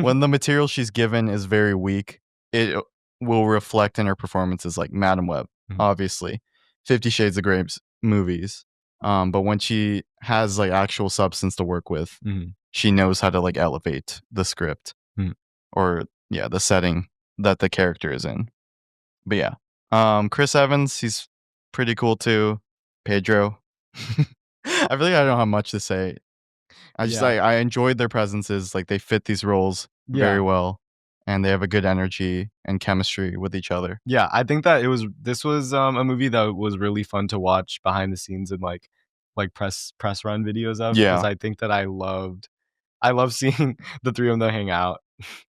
When the material she's given is very weak, it will reflect in her performances like Madam Web, Mhm, obviously. 50 Shades of Grey's movies. But when she has like actual substance to work with, mhm, she knows how to like elevate the script mhm. or yeah, the setting that the character is in. But yeah. Chris Evans, he's pretty cool too. Pedro. I really I don't have much to say. Yeah. I enjoyed their presences. Like they fit these roles very Yeah. well, and they have a good energy and chemistry with each other. Yeah, I think that this was, a movie that was really fun to watch behind the scenes and, like, press run videos of because Yeah, I think that I love seeing the 3 of them hang out.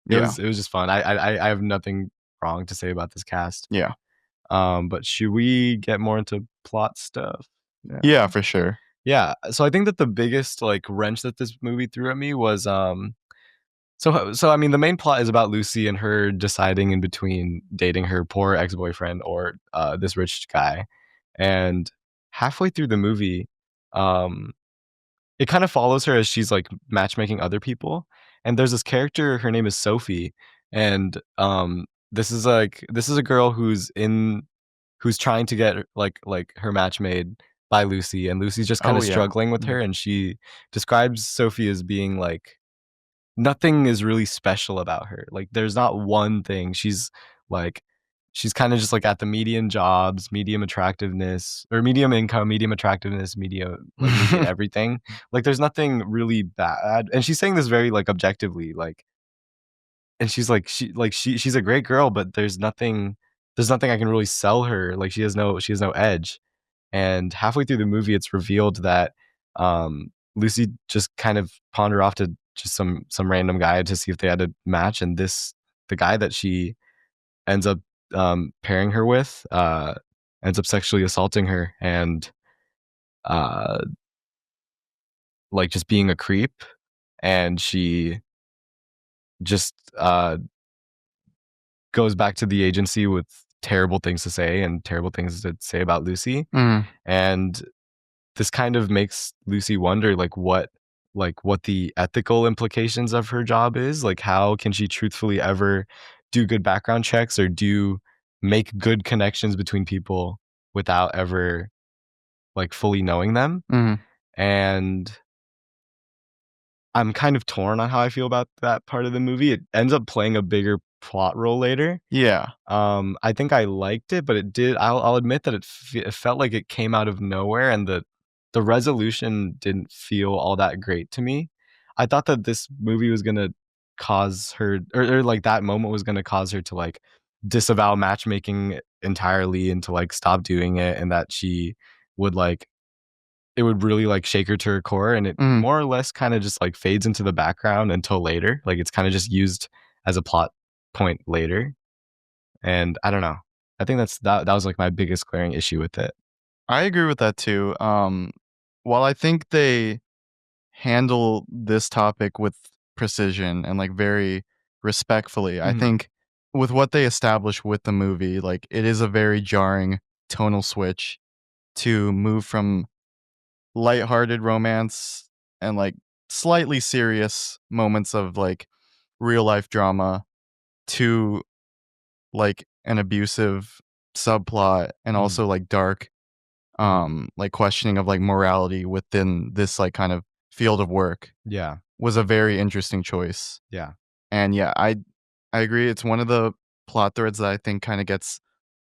yeah, It was just fun. I have nothing wrong to say about this cast. yeah, But should we get more into plot stuff? Yeah. yeah, for sure. Yeah, so I think that the biggest, like, wrench that this movie threw at me was, I mean, the main plot is about Lucy and her deciding in between dating her poor ex-boyfriend or, this rich guy, and halfway through the movie, um, it kind of follows her as she's, like, matchmaking other people, and there's this character, her name is Sophie, and, this is a girl who's trying to get, like, her match made by Lucy, and Lucy's just kinda Oh yeah. struggling with Mhm. her, and she describes Sophie as being, like nothing is really special about her. Like, there's not one thing. Like she's kinda just, like, at the median jobs, medium attractiveness or medium income, medium attractiveness, median everything. Like, there's nothing really bad and she's saying this very, like, objectively, like and she's a great girl, but there's nothing I can really sell her. Like, she has no edge. And halfway through the movie, it's revealed that Lucy just kind of pawned her off to just some random guy to see if they had a match, and the guy that she ends up pairing her with ends up sexually assaulting her and uh, like just being a creep, and she just goes back to the agency with terrible things to say and terrible things to say about Lucy, Mm, and this kind of makes Lucy wonder what the ethical implications of her job is. Like how can she truthfully ever do good background checks or do make good connections between people without ever like fully knowing them? mhm. And I'm kind of torn on how I feel about that part of the movie. It ends up playing a bigger plot role later. Yeah. I think I liked it, but I'll admit that it felt like it came out of nowhere, and the resolution didn't feel all that great to me. I thought that this movie was gonna cause her or, like, that moment was gonna cause her to, like, disavow matchmaking entirely and to, like, stop doing it, and that she would, like it would really, like, shake her to her core, and it Mhm. more or less kinda just, like, fades into the background until later. Like, it's kinda just used as a plot point later. And I don't know. I think that was, like, my biggest glaring issue with it. I agree with that too. While I think they handle this topic with precision and like very respectfully, I Mhm. think with what they establish with the movie, like it is a very jarring tonal switch to move from lighthearted romance and like slightly serious moments of like real life drama to like an abusive subplot and Mhm. also like dark Mhm. like questioning of like morality within this like kind of field of work Yeah. was a very interesting choice. Yeah. And yeah, I agree. It's one of the plot threads that I think kind of gets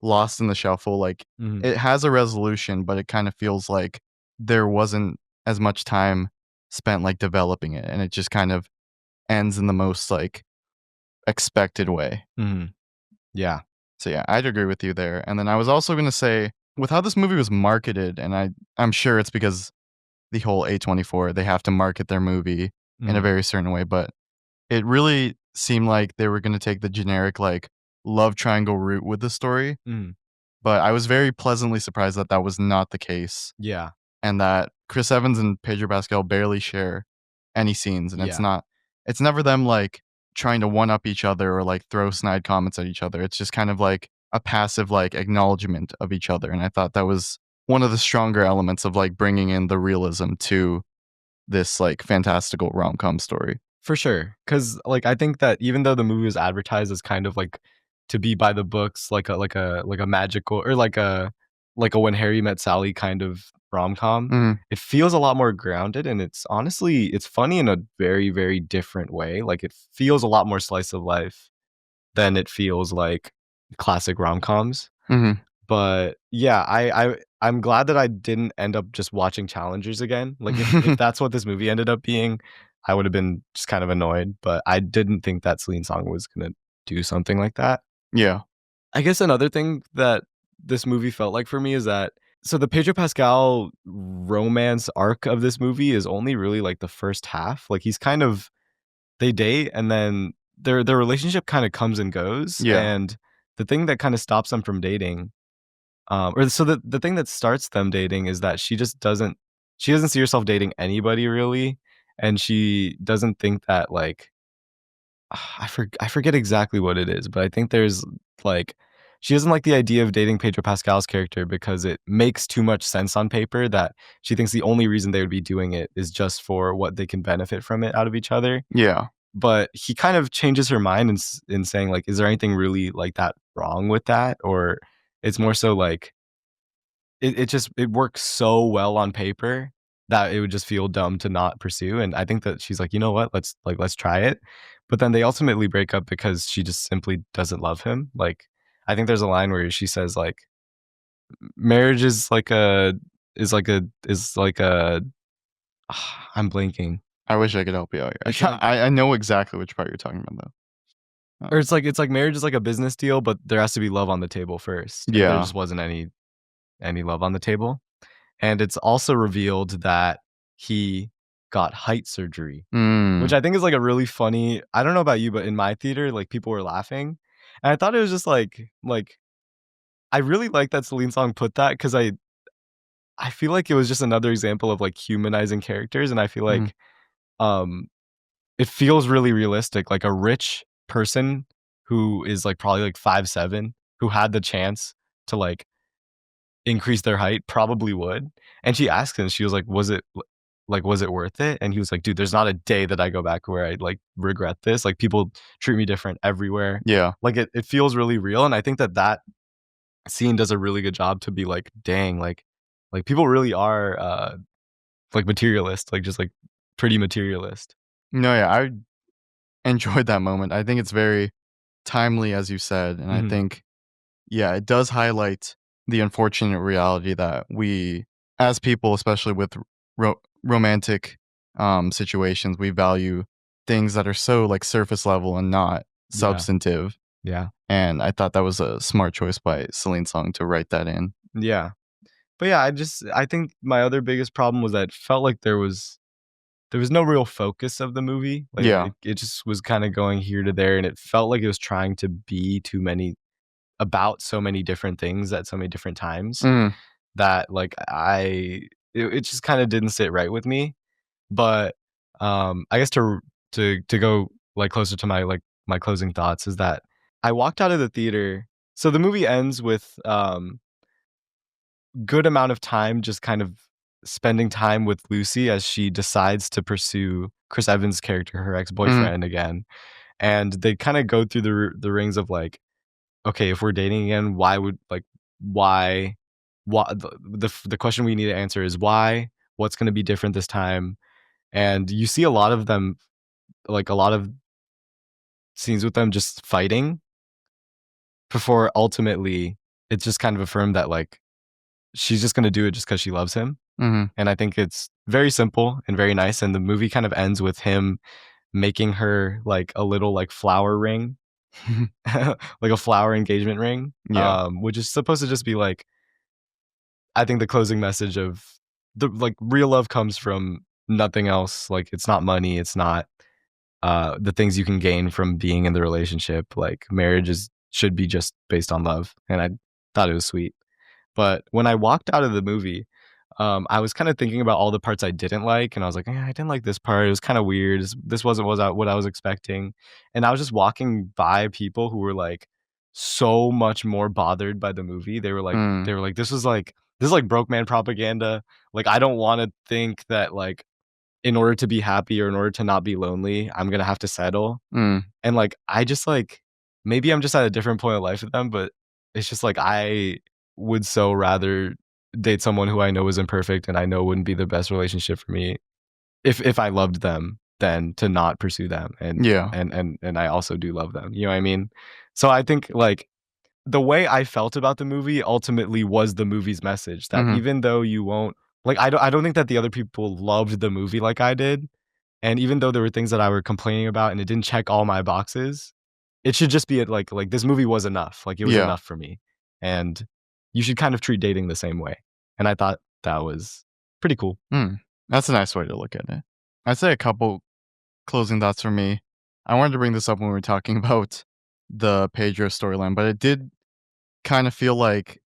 lost in the shuffle. Like Mhm. it has a resolution, but it kind of feels like there wasn't as much time spent like developing it, and it just kind of ends in the most like expected way. Mhm. Yeah. So yeah, I'd agree with you there. And then I was also gonna say, with how this movie was marketed, and I'm sure it's because the whole A24, they have to market their movie in a Mhm. very certain way, but it really seemed like they were gonna take the generic like love triangle route with the story. Mhm. But I was very pleasantly surprised that that was not the case, Yeah. and that Chris Evans and Pedro Pascal barely share any scenes, and Yeah. it's never them, like, trying to one up each other or, like, throw snide comments at each other. It's just kind of like a passive, like, acknowledgement of each other, and I thought that was one of the stronger elements of, like, bringing in the realism to this, like, fantastical rom-com story. For sure, because like, I think that even though the movie was advertised as kind of, like, to be by the books, like a magical or like a When Harry Met Sally kind of rom-com, Mhm, it feels a lot more grounded, and it's honestly it's funny in a very, very different way, like, it feels a lot more slice of life than it feels like classic rom-coms. mhm. But yeah, I'm glad that I didn't end up just watching Challengers again. Like if that's what this movie ended up being, I would have been just kind of annoyed, but I didn't think that Celine Song was gonna do something like that. Yeah. I guess another thing that this movie felt like for me is that so the Pedro Pascal romance arc of this movie is only really like the first half. Like he's kind of they date and then their relationship kind of comes and goes. Yeah. And the thing that kind of stops them from dating or so the thing that starts them dating is that she doesn't see herself dating anybody really, and she doesn't think that, like I forget exactly what it is, but I think there's, like she doesn't like the idea of dating Pedro Pascal's character because it makes too much sense on paper that she thinks the only reason they would be doing it is just for what they can benefit from it out of each other, Yeah. but he kind of changes her mind in saying, like, "Is there anything really, like, that wrong with that?" Or it's more so like it just it works so well on paper that it would just feel dumb to not pursue, and I think that she's like, "You know what? Let's try it." But then they ultimately break up because she just simply doesn't love him. Like, I think there's a line where she says, like, "Marriage is like a" I'm blanking. I wish I could help you out here. It's like I know exactly which part you're talking about, though. or it's like marriage is like a business deal, but there has to be love on the table first, and there Yeah. just wasn't any love on the table. And it's also revealed that he got height surgery, which Mm. I think is, like, a really funny I don't know about you, but in my theater, like, people were laughing, and I thought it was just, like I really like that Celine Song put that because I feel like it was just another example of, like, humanizing characters, and I feel Mhm. like, um, it feels really realistic, like, a rich person who is, like, probably, like, 5'7", who had the chance to, like, increase their height, probably would. And she asked him, she was like, was it worth it?" And he was like, "Dude, there's not a day that I go back where I, like, regret this. Like, people treat me different everywhere." Yeah. Like, it feels really real, and I think that that scene does a really good job to be like, "Dang, like, people really are, like, materialist, like, just, like, pretty materialist." No, yeah, I enjoyed that moment. I think it's very timely, as you said, and I Mhm. think, yeah, it does highlight the unfortunate reality that we, as people, especially with romantic situations, we value things that are so like surface level and not Yeah. substantive. Yeah. And I thought that was a smart choice by Celine Song to write that in. Yeah. But, yeah, I think my other biggest problem was that it felt like there was no real focus of the movie, like, Yeah. it just was kinda going here to there, and it felt like it was trying to be too many about so many different things at so many different times Mm, that, like, it just kinda didn't sit right with me, but, I guess to go, like, closer to my, like, my closing thoughts is that I walked out of the theater. So the movie ends with good amount of time just kind of spending time with Lucy as she decides to pursue Chris Evans' character, her ex-boyfriend, again. And they kind of go through the rings of like, okay, if we're dating again, why the question we need to answer is why, what's going to be different this time? And you see a lot of them, like a lot of scenes with them just fighting before ultimately it's just kind of affirmed that like she's just going to do it just because she loves him. Mm-hmm. And I think it's very simple and very nice. And the movie kind of ends with him making her like a little like flower ring, like a flower engagement ring, Yeah. which is supposed to just be like, I think the closing message of the like real love comes from nothing else. Like it's not money. It's not the things you can gain from being in the relationship. Like marriage should be just based on love. And I thought it was sweet. But when I walked out of the movie, I was kind of thinking about all the parts I didn't like, and I was like, I didn't like this part. It was kind of weird. This wasn't what I was expecting. And I was just walking by people who were like so much more bothered by the movie. Mm. They were like, this is like broke man propaganda. Like I don't want to think that like in order to be happy or in order to not be lonely, I'm gonna have to settle. Mm. And like I just like maybe I'm just at a different point of life with them, but it's just like I would so rather date someone who I know is imperfect and I know wouldn't be the best relationship for me if I loved them than to not pursue them. Yeah. And I also do love them. You know what I mean? So I think like the way I felt about the movie ultimately was the movie's message that Mm-hmm. even though you won't like I don't think that the other people loved the movie like I did. And even though there were things that I were complaining about and it didn't check all my boxes, it should just be like this movie was enough. Like it was Yeah. enough for me. And you should kind of treat dating the same way. And I thought that was pretty cool. Mm. That's a nice way to look at it. I'd say a couple closing thoughts for me. I wanted to bring this up when we were talking about the Pedro storyline, but it did kind of feel like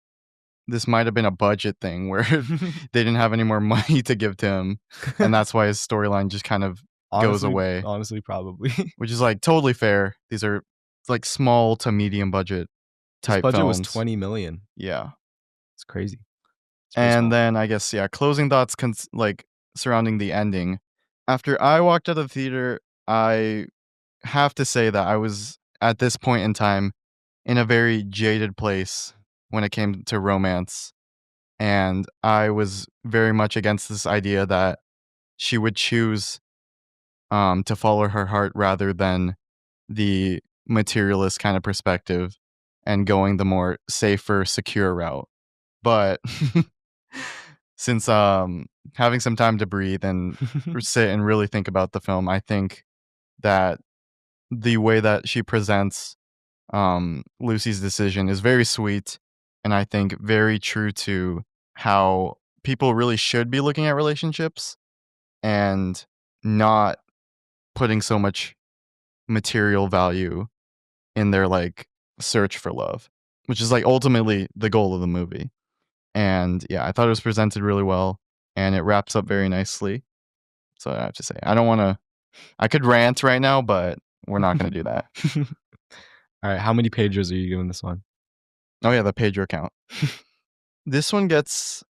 this might have been a budget thing where they didn't have any more money to give to him, and that's why his storyline just kind of goes away, Honestly, probably. which is like totally fair. These are like small to medium budget His type budget was films. 20 million. Yeah. It's crazy. It's pretty And small. then I guess, yeah, closing thoughts like surrounding the ending. After I walked out of the theater, I have to say that I was at this point in time in a very jaded place when it came to romance. And I was very much against this idea that she would choose to follow her heart rather than the materialist kind of perspective and going the more safer, secure route. But since having some time to breathe and sit and really think about the film, I think that the way that she presents Lucy's decision is very sweet, and I think very true to how people really should be looking at relationships and not putting so much material value in their like search for love, which is like ultimately the goal of the movie. And yeah, I thought it was presented really well, and it wraps up very nicely. So I have to say, I don't want to. I could rant right now, but we're not going to do that. All right. How many pages are you giving this one? Oh yeah, the Pedro count. This one gets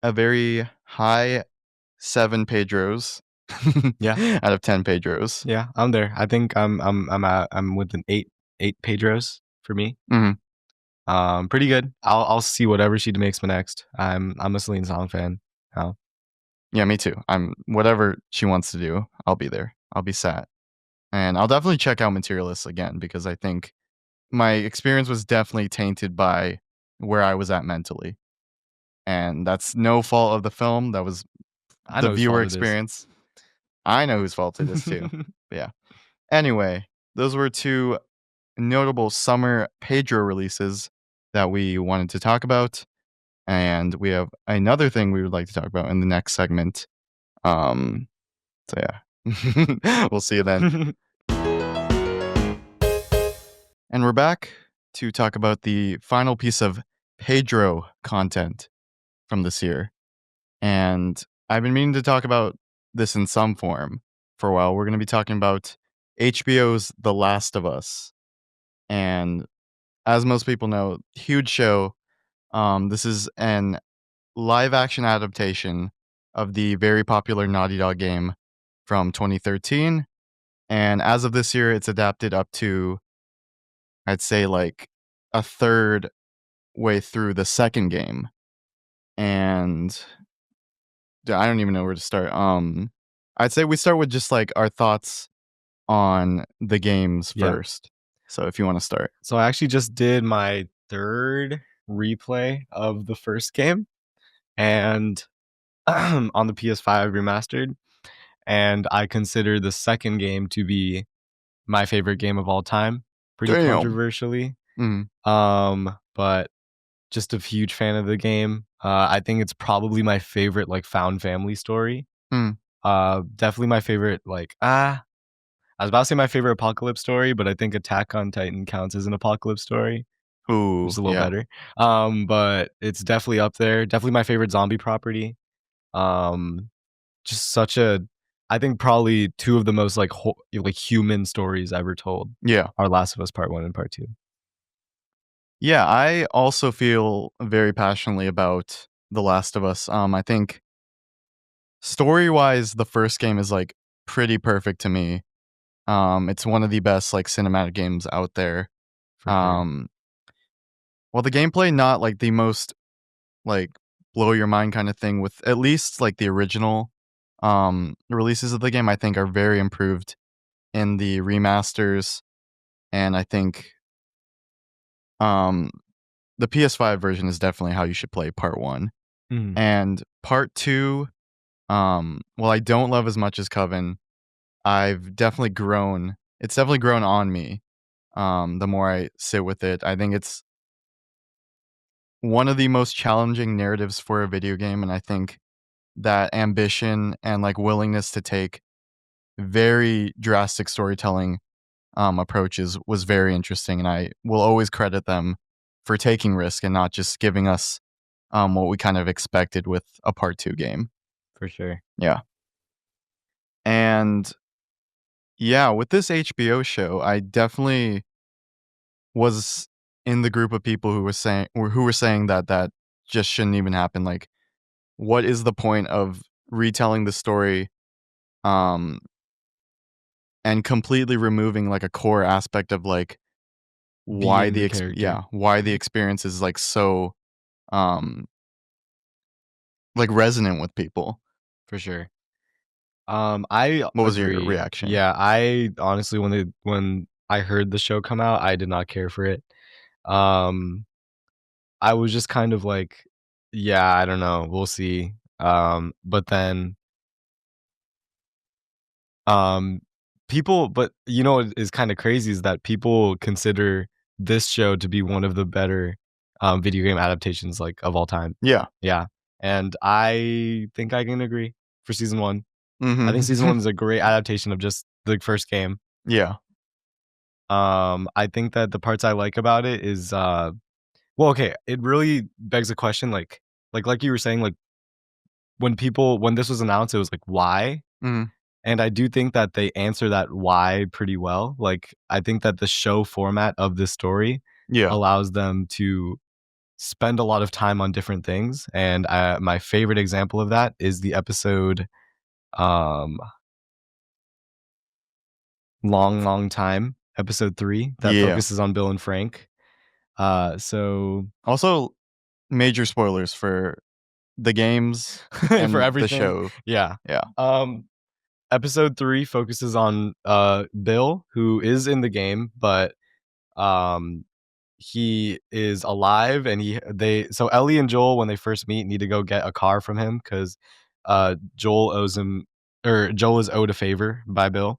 a very high 7 Pedros. Yeah. Out of 10 Pedros. Yeah, I'm there. I think I'm with an eight Pedros for me. Mhm. Pretty good. I'll see whatever she makes me next. I'm a Celine Song fan. Oh. Yeah, me too. I'm whatever she wants to do, I'll be there. I'll be sat. And I'll definitely check out Materialists again because I think my experience was definitely tainted by where I was at mentally. And that's no fault of the film. That was I the know whose viewer fault it is. experience. I know whose fault it is too. But yeah. Anyway, those were 2 notable summer Pedro releases that we wanted to talk about. And we have another thing we would like to talk about in the next segment. So yeah. We'll see you then. And we're back to talk about the final piece of Pedro content from this year. And I've been meaning to talk about this in some form for a while. We're going to be talking about HBO's The Last of Us. And as most people know, huge show. This is an live action adaptation of the very popular Naughty Dog game from 2013. And as of this year, it's adapted up to, I'd say, like a third way through the second game. And I don't even know where to start. I'd say we start with just like our thoughts on the games Yeah. first. So if you want to start. So I actually just did my third replay of the first game, and on the PS5 remastered, and I consider the second game to be my favorite game of all time, pretty Damn. controversially. Mm. But just a huge fan of the game. I think it's probably my favorite like found family story. Mm. Definitely my favorite I was about to say my favorite apocalypse story, but I think Attack on Titan counts as an apocalypse story, Ooh, which is a little yeah. better. But it's definitely up there. Definitely my favorite zombie property. Just such a, I think probably two of the most like human stories ever told Yeah. are Last of Us Part 1 and Part 2. Yeah, I also feel very passionately about The Last of Us. I think story-wise, the first game is like pretty perfect to me. It's one of the best like cinematic games out there. For sure. Well, the gameplay not like the most like blow your mind kind of thing with at least like the original releases of the game I think are very improved in the remasters, and I think the PS5 version is definitely how you should play part 1. Mhm. And part 2, well, I don't love as much as Kavin. I've definitely grown. It's definitely grown on me. The more I sit with it, I think it's one of the most challenging narratives for a video game, and I think that ambition and like willingness to take very drastic storytelling approaches was very interesting, and I will always credit them for taking risk and not just giving us what we kind of expected with a part 2 game. For sure. Yeah. And yeah, with this HBO show, I definitely was in the group of people who were saying that that just shouldn't even happen. Like, what is the point of retelling the story um and completely removing like a core aspect of like why Being the character. why the experience is like so um like resonant with people. For sure. I What was your agree. reaction? Yeah, I honestly when I heard the show come out, I did not care for it. Um, I was just kind of like, yeah, I don't know, we'll see. But then um but you know what is kind of crazy is that people consider this show to be one of the better video game adaptations like of all time. Yeah. Yeah. And I think I can agree for season 1. I think season Mhm. 1 is a great adaptation of just the first game. Yeah. I think that the parts I like about it is well, okay, it really begs a question like you were saying, like when this was announced, it was like why? Mhm. And I do think that they answer that why pretty well. Like I think that the show format of this story Yeah. allows them to spend a lot of time on different things. And my favorite example of that is the episode um long time, episode 3 that Yeah. focuses on Bill and Frank. So Also, major spoilers for the games for and the everything, show. yeah. Yeah. Episode 3 focuses on Bill, who is in the game, but um he is alive, and so Ellie and Joel, when they first meet, need to go get a car from him because Joel is owed a favor by Bill.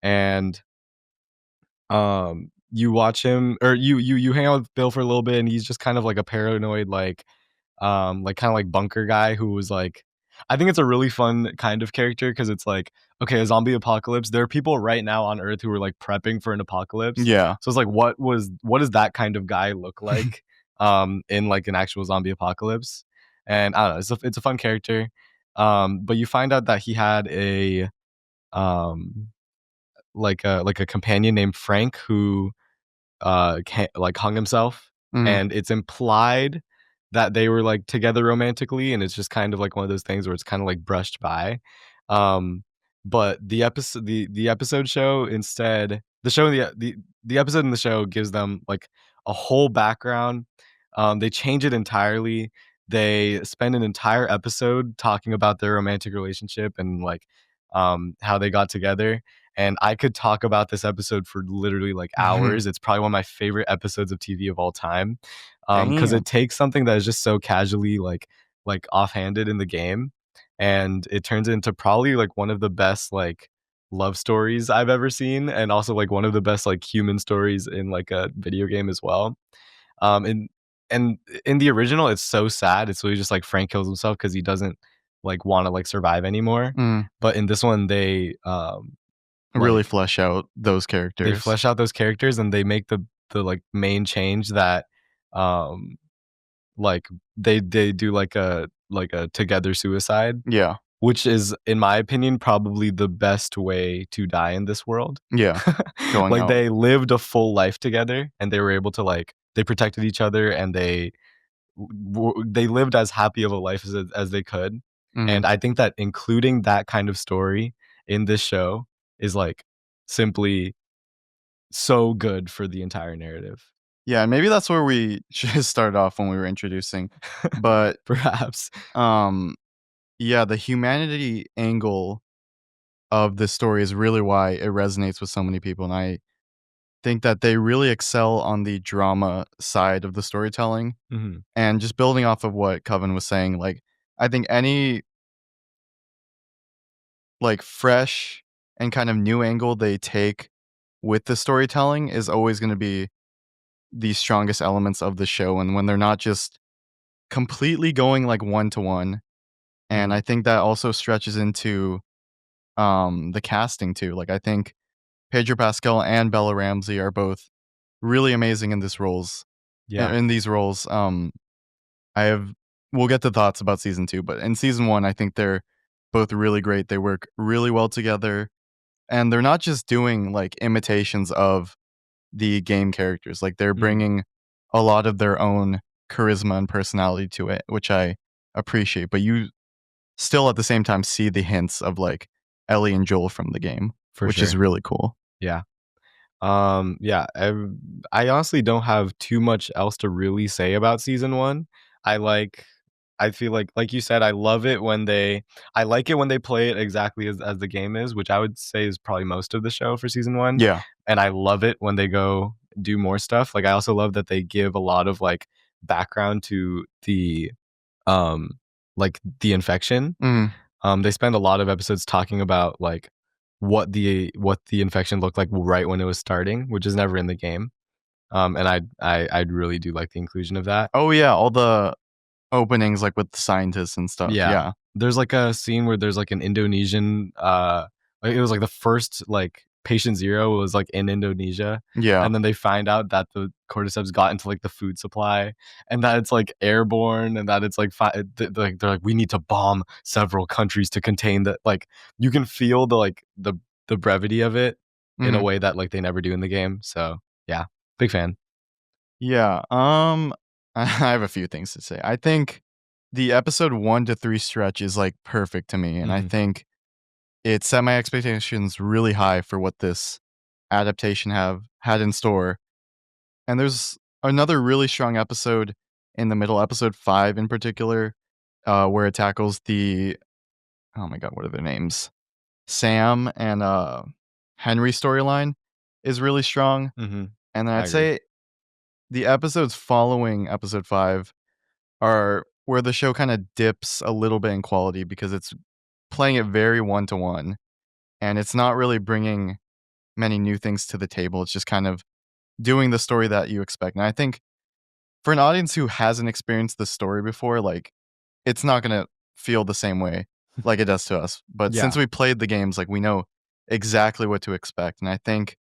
And you watch him, or you hang out with Bill for a little bit, and he's just kind of like a paranoid like kind of like bunker guy who was like, I think it's a really fun kind of character because it's like, okay, a zombie apocalypse, there are people right now on Earth who are like prepping for an apocalypse. Yeah. So it's like, what does that kind of guy look like in like an actual zombie apocalypse? And I don't know, it's a fun character. But you find out that he had a um a companion named Frank who like hung himself, Mhm. and it's implied that they were like together romantically, and it's just kind of like one of those things where it's kind of like brushed by. Um, but the episode show instead, the episode in the show gives them like a whole background. They change it entirely. They spend an entire episode talking about their romantic relationship and like how they got together, and I could talk about this episode for literally like hours. It's probably one of my favorite episodes of TV of all time, because Damn. it takes something that is just so casually like offhanded in the game, and it turns into probably like one of the best like love stories I've ever seen, and also like one of the best like human stories in like a video game as well. And in the original, it's so sad. It's really just like Frank kills himself because he doesn't like want to like survive anymore. Mm. But in this one, they Really like flesh out those they characters. flesh out those characters, and they make the like main change that um like they do like a together suicide, Yeah. which is, in my opinion, probably the best way to die in this world. Yeah. Going Like out. they lived a full life together, and they were able to like they protected each other, and they lived as happy of a life as they could. And Mhm. I think that including that kind of story in this show is like simply so good for the entire narrative. Yeah, and maybe that's where we should start off when we were introducing. But, Perhaps. um, yeah, the humanity angle of this story is really why it resonates with so many people, and I think that they really excel on the drama side of the storytelling. Mhm. And just building off of what Kavin was saying, like, I think any, like, fresh and kind of new angle they take with the storytelling is always gonna be the strongest elements of the show, and when they're not just completely going, like, one to one, and Mhm. I think that also stretches into, the casting too, like, I think Pedro Pascal and Bella Ramsey are both really amazing in Yeah. in these roles. I have we'll get to thoughts about season 2, but in season 1, I think they're both really great. They work really well together, and they're not just doing, like, imitations of the game characters, like, they're Mhm. bringing a lot of their own charisma and personality to it, which I appreciate, but you still at the same time see the hints of, like, Ellie and Joel from the game, For which is sure. really cool. Yeah. Yeah, I honestly don't have too much else to really say about season 1. I like I feel like you said, I like it when they play it exactly as the game is, which I would say is probably most of the show for season 1, Yeah. and I love it when they go do more stuff. Like, I also love that they give a lot of, like, background to um, the infection. Mhm. They spend a lot of episodes talking about, like, what the infection looked like right when it was starting, which is never in the game. And I'd really do like the inclusion of that. Oh, yeah, all the openings, like, with the scientists and stuff, Yeah. yeah. There's like a scene where there's like an Indonesian, like it was like the first like patient zero was like in Indonesia. Yeah. And then they find out that the cordyceps got into like the food supply, and that it's like airborne, and that it's like they're like, we need to bomb several countries to contain that. Like, you can feel the brevity of it in a Mhm. way that like they never do in the game. So yeah, big fan. Yeah, I have a few things to say. I think the episode 1 to 3 stretch is, like, perfect to me, and I Hmm. think it set my expectations really high for what this adaptation have had in store, and there's another really strong episode in the middle, episode 5 in particular, where it tackles the oh my god, what are their names? Sam and, Henry storyline is really strong, Hmm. and then I I'd agree. say the episodes following episode 5 are where the show kinda dips a little bit in quality because it's playing it very one to one, and it's not really bringing many new things to the table. It's just kind of doing the story that you expect, and I think for an audience who hasn't experienced the story before, like, it's not gonna feel the same way like it does to us, but since Yeah. we played the games, like, we know exactly what to expect, and I think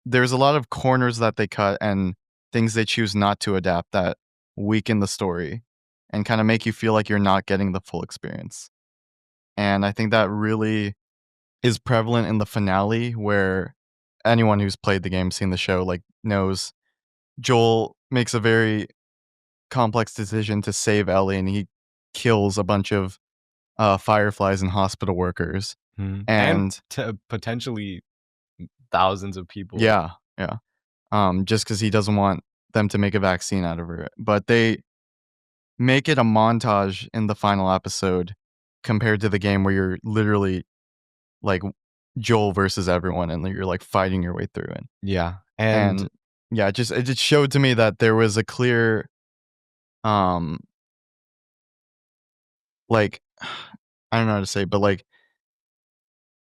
there's a lot of corners that they cut and things they choose not to adapt that weaken the story and kinda make you feel like you're not getting the full experience, and I think that really is prevalent in the finale where anyone who's played the game, seen the show, like knows Joel makes a very complex decision to save Ellie, and he kills a bunch of fireflies and hospital workers. And And to potentially thousands of people. yeah, yeah. Just because he doesn't want them to make a vaccine out of it. But they make it a montage in the final episode compared to the game where you're literally like Joel versus everyone and you're like fighting your way through it. Yeah. And And yeah, it just showed to me that there was a clear um like I don't know how to say, but like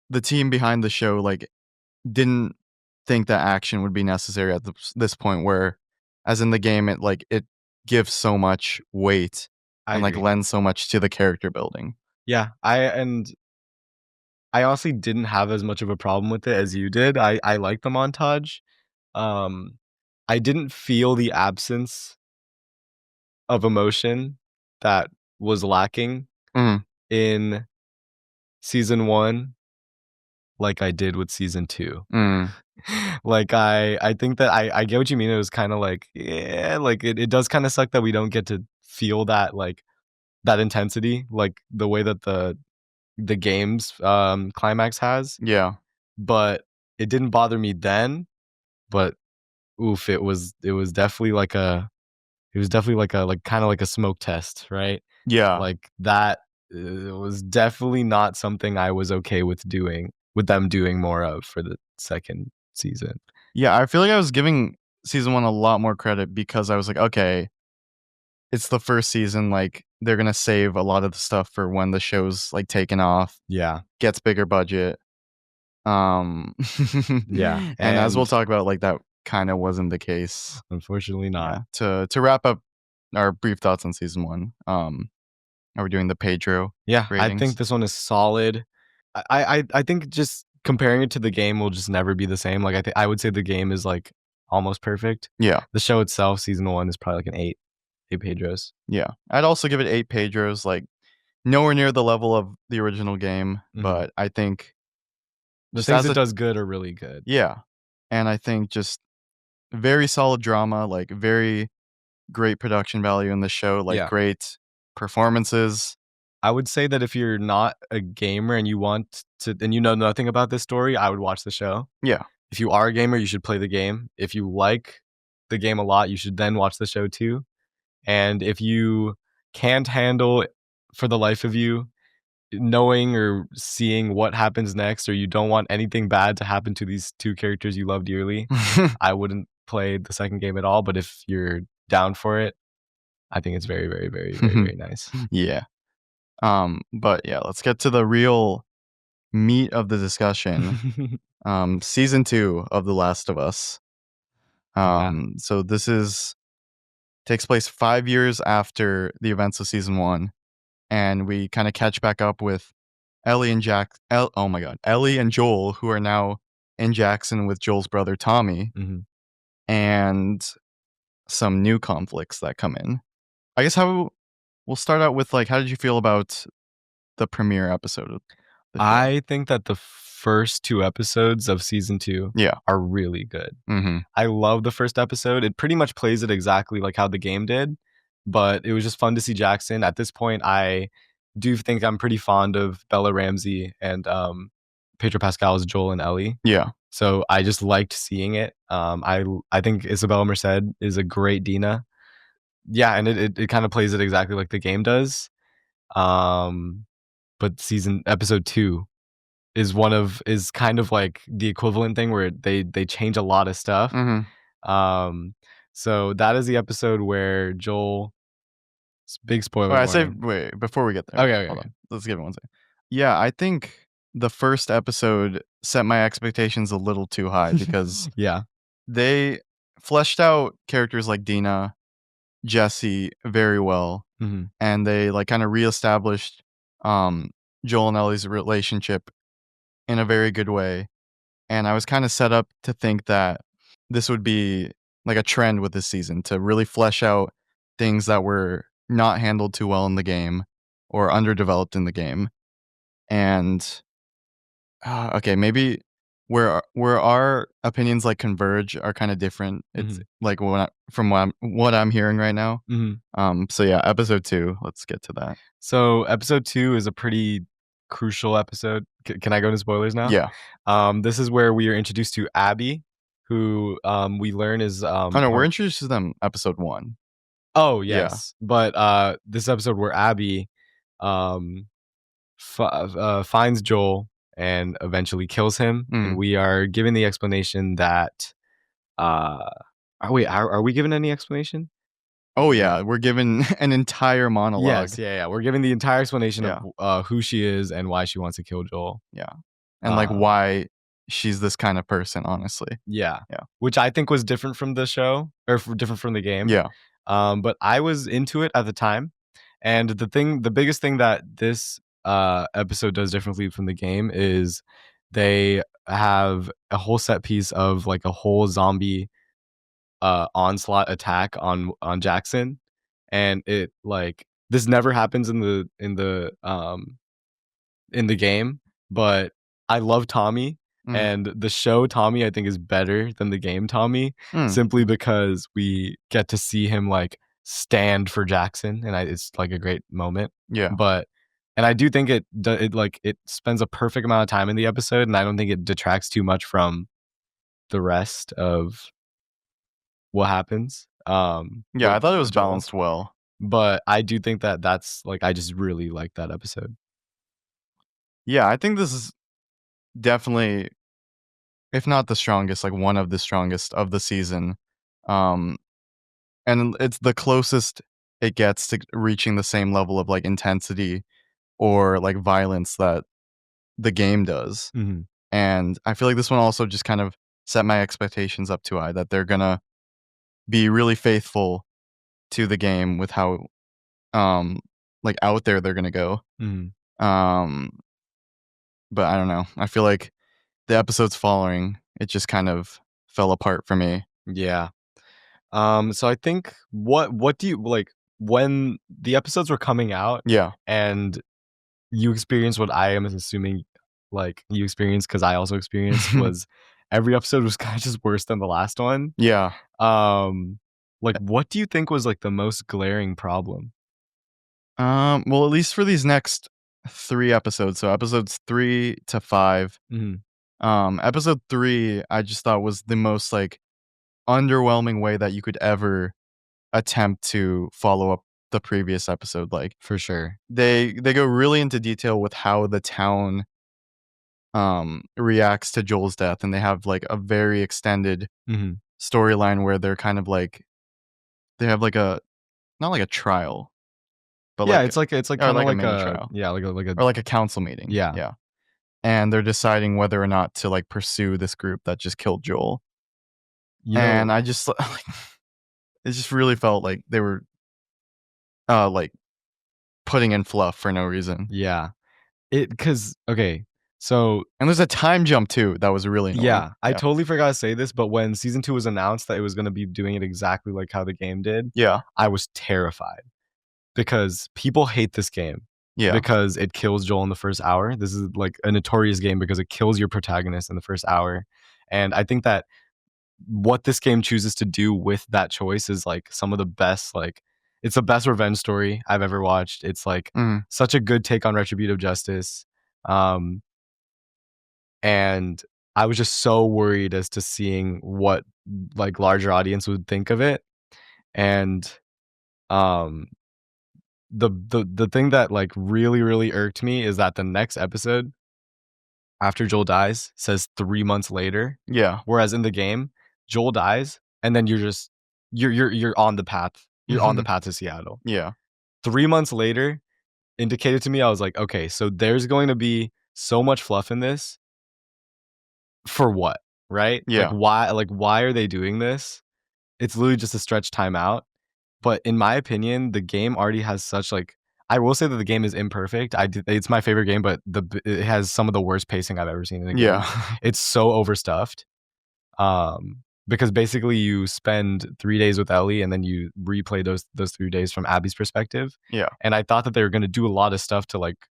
the team behind the show like didn't think that action would be necessary at this point where as in the game it gives so much weight I and like agree. lends so much to the character building. Yeah. I honestly didn't have as much of a problem with it as you did. I like the montage. Um, I didn't feel the absence of emotion that was lacking Mhm. in season 1 like I did with season 2. Mm. Like, I think that I get what you mean. It was kinda like, yeah, like, it does kinda suck that we don't get to feel that, like, that intensity, like, the way that the game's, climax has, Yeah. but it didn't bother me then, but oof, it was definitely like a it was definitely like a like kinda like a smoke test, right? Yeah. Like, that, was definitely not something I was okay with them doing more of for the 2nd season. Yeah, I feel like I was giving season 1 a lot more credit because I was like, "Okay, it's the first season, like, they're gonna save a lot of the stuff for when the show's, like, taken off, Yeah, gets bigger budget." Um, yeah, and as we'll and talk about, like, that kinda wasn't the case. unfortunately not. Yeah. To wrap up our brief thoughts on season 1, are we doing the Pedro Yeah, I think ratings? this one is solid. I think just comparing it to the game will just never be the same. Like, I would say the game is, like, almost perfect. Yeah. The show itself, season 1, is probably like an 8 Pedros. Yeah. I'd also give it 8 Pedros, like, nowhere near the level of the original game, Mhm. but I think The just things as it a does good are really good. yeah, and I think just very solid drama, like, very great production value in the show, like, Yeah. great performances. I would say that if you're not a gamer and you know nothing about this story, I would watch the show. Yeah. If you are a gamer, you should play the game. If you like the game a lot, you should then watch the show too. And if you can't handle for the life of you knowing or seeing what happens next, or you don't want anything bad to happen to these 2 characters you love dearly, I wouldn't play the 2nd game at all, but if you're down for it, I think it's very, very, very, very, very nice. Yeah. But yeah, let's get to the real meat of the discussion. Season 2 of The Last of Us. Yeah. So this is takes place 5 years after the events of season 1, and we kinda catch back up with Ellie and oh my god, Ellie and Joel, who are now in Jackson with Joel's brother Tommy, Mhm. and some new conflicts that come in. I guess how we'll start out with, like, how did you feel about the premiere episode of the show? I think that the first 2 episodes of season 2 Yeah. are really good. Mhm. I love the first episode. It pretty much plays it exactly like how the game did, but it was just fun to see Jackson. At this point, I do think I'm pretty fond of Bella Ramsey and, Pedro Pascal as Joel and Ellie. Yeah. So I just liked seeing it. I think Isabella Merced is a great Dina. Yeah, and it kinda plays it exactly like the game does. Um, but season episode 2 is kind of like the equivalent thing where they change a lot of stuff. Mhm. Um, so that is the episode where Joel big spoiler Wait, I say warning. wait, before we get there, Okay, okay, hold okay. on. Let's give it one second. Yeah, I think the first episode set my expectations a little too high because Yeah. they fleshed out characters like Dina, Jesse very well, Mhm. and they, like, kinda reestablished, um, Joel and Ellie's relationship in a very good way, and I was kinda set up to think that this would be, like, a trend with this season to really flesh out things that were not handled too well in the game or underdeveloped in the game, and, okay, maybe where our opinions like converge are kind of different. It's like from what I'm hearing right now. So yeah, episode 2. Let's get to that. So episode 2 is a pretty crucial episode. Can I go into spoilers now? Yeah. This is where we are introduced to Abby, who we learn is Oh no, we're introduced to them episode 1. Oh yes, but this episode where Abby finds Joel and eventually kills him, and we are given the explanation that are we given any explanation? Oh yeah, we're given an entire monologue. Yes, yeah. We're given the entire explanation of who she is and why she wants to kill Joel. Yeah. And like why she's this kind of person, honestly. Yeah. Yeah. Which I think was different from the show or different from the game. Yeah. But I was into it at the time. And the biggest thing that this episode does differently from the game is they have a whole set piece of like a whole zombie onslaught attack on Jackson, and it like this never happens in the game, but I love Tommy, and the show Tommy I think is better than the game Tommy, simply because we get to see him like stand for Jackson, and it's like a great moment. Yeah. And I do think it spends a perfect amount of time in the episode, and I don't think it detracts too much from the rest of what happens. Yeah, I thought it was balanced well. But I do think that that's like I just really like that episode. Yeah, I think this is definitely, if not the strongest, like one of the strongest of the season. And it's the closest it gets to reaching the same level of like intensity or like violence that the game does. And I feel like this one also just kind of set my expectations up too high, that they're gonna be really faithful to the game with how like out there they're gonna go. But I don't know. I feel like the episodes following, it just kind of fell apart for me. Yeah. So I think what do you like when the episodes were coming out? Yeah. And you experienced what I am assuming like you experienced, because I also experienced, was every episode was kind of just worse than the last one. Yeah. Like what do you think was like the most glaring problem? Well, at least for these next 3 episodes, so episodes 3 to 5. Episode 3, I just thought was the most like underwhelming way that you could ever attempt to follow up the previous episode. Like, for sure, they go really into detail with how the town reacts to Joel's death, and they have like a very extended storyline where they're kind of like they have like a not like a trial, but yeah, like it's like kind of like a mini a trial. Yeah, like a Or like a council meeting. Yeah. And they're deciding whether or not to like pursue this group that just killed Joel. And I just like, it just really felt like they were like putting in fluff for no reason. Yeah. Because okay, so and there's a time jump too that was really annoying. Yeah, I totally forgot to say this, but when season 2 was announced that it was going to be doing it exactly like how the game did, I was terrified because people hate this game. Because it kills Joel in the first hour. This is like a notorious game because it kills your protagonist in the first hour. And I think that what this game chooses to do with that choice is like some of the best, like it's the best revenge story I've ever watched. It's like such a good take on retributive justice. And I was just so worried as to seeing what like larger audience would think of it. And the thing that like really irked me is that the next episode after Joel dies says 3 months later. Whereas in the game, Joel dies and then you're on the path. You're on the path to Seattle. 3 months later indicated to me, I was like, okay, so there's going to be so much fluff in this. For what? Right? Like why are they doing this? It's literally just a stretch time out. But in my opinion, the game already has such like I will say that the game is imperfect. It's my favorite game, but it has some of the worst pacing I've ever seen in a game. It's so overstuffed. Because basically you spend 3 days with Ellie and then you replay those 3 days from Abby's perspective. And I thought that they were going to do a lot of stuff to like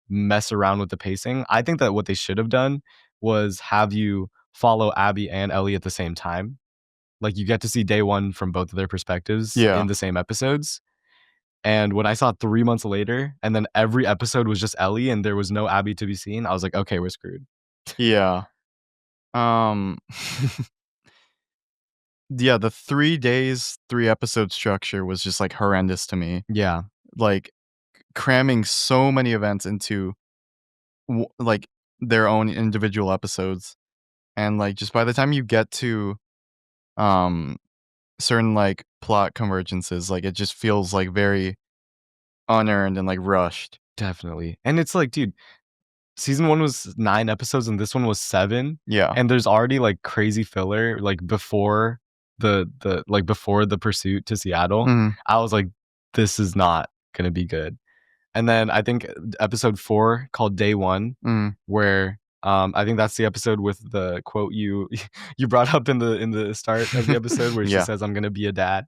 mess around with the pacing. I think that what they should have done was have you follow Abby and Ellie at the same time. Like you get to see day one from both of their perspectives Yeah. in the same episodes. And when I saw 3 months later, and then every episode was just Ellie and there was no Abby to be seen, I was like, okay, we're screwed. Yeah. Um yeah, the 3 days, 3 episode structure was just like horrendous to me. Yeah, Like cramming so many events into like their own individual episodes, and like just by the time you get to um certain like plot convergences, like it just feels like very unearned and like rushed. definitely. And it's like, dude, season 1 was 9 episodes and this one was 7, Yeah. and there's already like crazy filler like before before the pursuit to Seattle. Mhm. I was like, this is not gonna be good. And then I think episode 4 called Day One, Mhm. where I think that's the episode with the quote you you brought up in the start of the episode where she Yeah. says, "I'm gonna be a dad."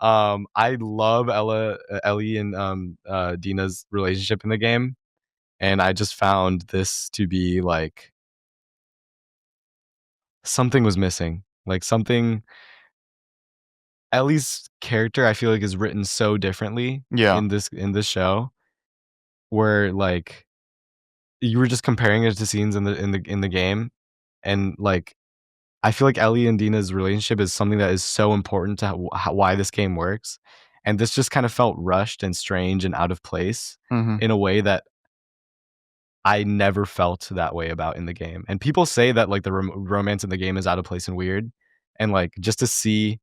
I love Ellie and Dina's relationship in the game, and I just found this to be like something was missing. Like something Ellie's character I feel like is written so differently Yeah. in this show where like you were just comparing it to scenes in the game, and like I feel like Ellie and Dina's relationship is something that is so important to why this game works, and this just kind of felt rushed and strange and out of place Mhm. in a way that I never felt that way about in the game. And people say that like the romance in the game is out of place and weird, and like just to see,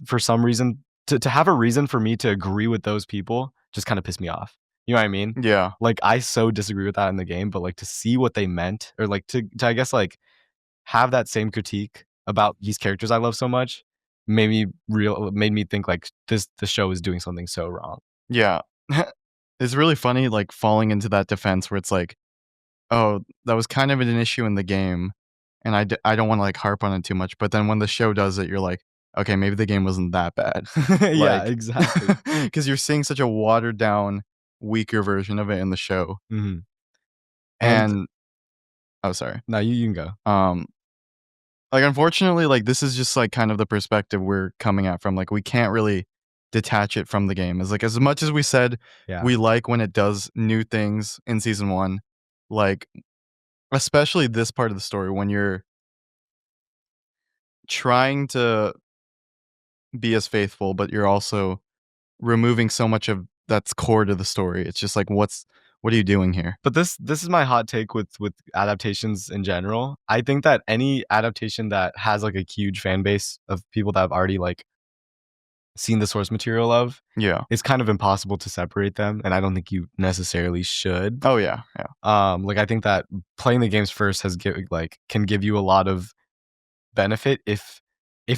for some reason to have a reason for me to agree with those people just kind of pissed me off. You know what I mean? Yeah. Like I so disagree with that in the game, but like to see what they meant, or like to I guess like have that same critique about these characters I love so much made me think like the show is doing something so wrong. Yeah. It's really funny like falling into that defense where it's like, "Oh, that was kind of an issue in the game, and I don't wanna like harp on it too much," but then when the show does it, you're like, "Okay, maybe the game wasn't that bad." Yeah, Like, exactly. because 'cause you're seeing such a watered down, weaker version of it in the show. Mhm. And And oh, sorry. now you can go. Um, like, unfortunately, like, this is just, like, kind of the perspective we're coming at from, like, we can't really detach it from the game. It's like, as much as we said Yeah. we like when it does new things in season 1, like, especially this part of the story when you're trying to be as faithful, but you're also removing so much of that's core to the story. It's just like, what are you doing here? But this is my hot take with adaptations in general. I think that any adaptation that has like a huge fan base of people that have already like seen the source material of, Yeah. it's kind of impossible to separate them, and I don't think you necessarily should. Oh, yeah, yeah. Like I think that playing the games first can give you a lot of benefit if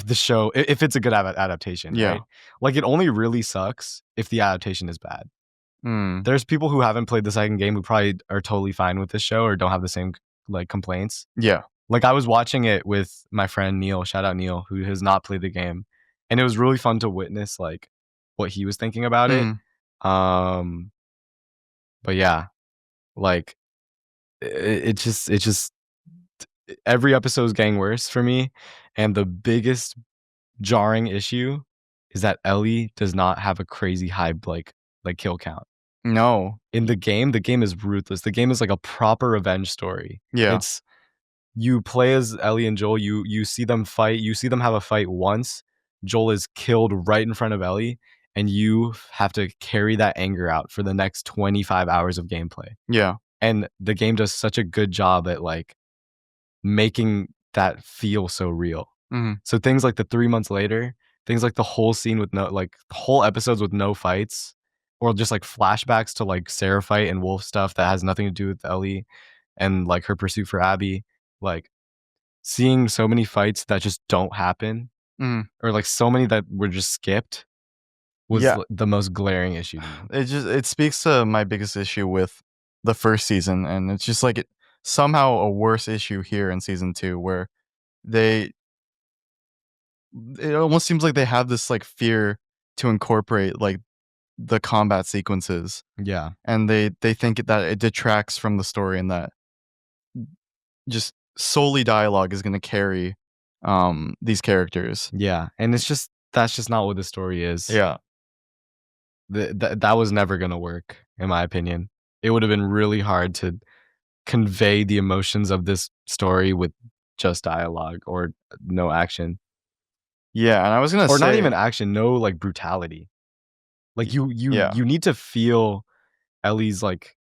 the show if it's a good adaptation, Yeah. right? Like it only really sucks if the adaptation is bad. Mm, There's people who haven't played the second game who probably are totally fine with this show or don't have the same like complaints. yeah. Like I was watching it with my friend Neil, shout out Neil, who has not played the game, and it was really fun to witness like what he was thinking about it. Mm, Um, but yeah, like it just every episode is getting worse for me, and the biggest jarring issue is that Ellie does not have a crazy high like kill count. no. In the game is ruthless. The game is like a proper revenge story. Yeah. It's you play as Ellie and Joel, you see them fight, you see them have a fight once. Joel is killed right in front of Ellie, and you have to carry that anger out for the next 25 hours of gameplay. Yeah. And the game does such a good job at like making that feel so real. Mhm. So things like the 3 months later, things like the whole scene with no like whole episodes with no fights, or just like flashbacks to like Sarah fight and Wolf stuff that has nothing to do with Ellie and like her pursuit for Abby. Like seeing so many fights that just don't happen, Mhm. or like so many that were just skipped was Yeah. the most glaring issue to me. It speaks to my biggest issue with the first season, and it's just like it somehow a worse issue here in season 2 where they it almost seems like they have this like fear to incorporate like the combat sequences, Yeah. and they think that it detracts from the story, and that just solely dialogue is gonna carry these characters. Yeah, and that's just not what the story is. Yeah. That was never gonna work, in my opinion. It would have been really hard to convey the emotions of this story with just dialogue or no action. Yeah, and I was gonna Or not say even action, no, like, brutality. Like, yeah. you need to feel Ellie's, like,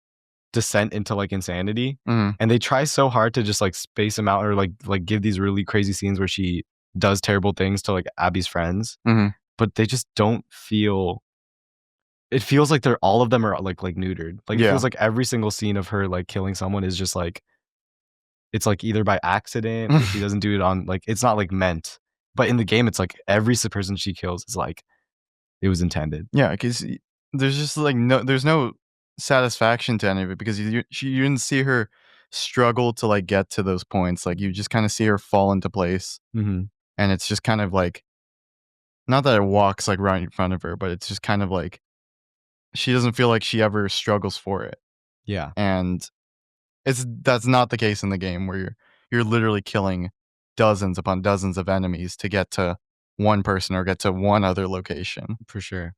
descent into, like, insanity, Mhm, and they try so hard to just, like, space them out or, like, give these really crazy scenes where she does terrible things to, like, Abby's friends, mhm. but they just don't feel it feels like they're all of them are, like, neutered. Like, it feels Yeah. like every single scene of her, like, killing someone is just, like it's, like, either by accident or she doesn't do it on like, it's not, like, meant. But in the game, it's like every person she kills is, like, it was intended. Yeah, 'cause there's just, like, there's no satisfaction to any of it because you didn't see her struggle to, like, get to those points, like, you just kinda see her fall into place, Mhm. and it's just kind of like not that it walks, like, right in front of her, but it's just kind of like she doesn't feel like she ever struggles for it, Yeah, and that's not the case in the game where you're literally killing dozens upon dozens of enemies to get to one person or get to one other location. for sure.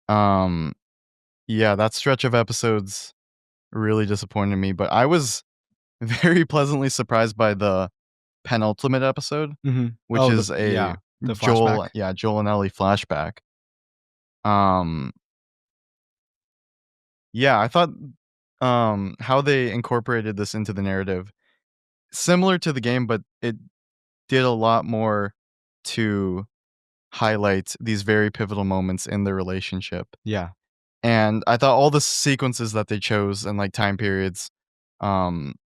Um, yeah, that stretch of episodes really disappointed me, but I was very pleasantly surprised by the penultimate episode, Mhm. which Oh, is a the flashback? Joel and Ellie flashback. Um, yeah, I thought how they incorporated this into the narrative similar to the game, but it did a lot more to highlight these very pivotal moments in their relationship. Yeah. And I thought all the sequences that they chose and like time periods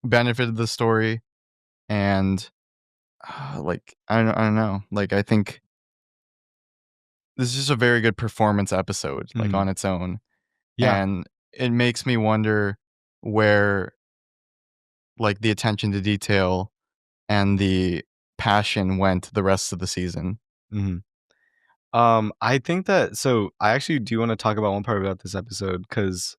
benefited the story and like I don't know. Like I think this is just a very good performance episode like Mhm. on its own Yeah. and it makes me wonder where like the attention to detail and the passion went the rest of the season. Mhm. I think that so I actually do wanna talk about one part about this episode 'cause,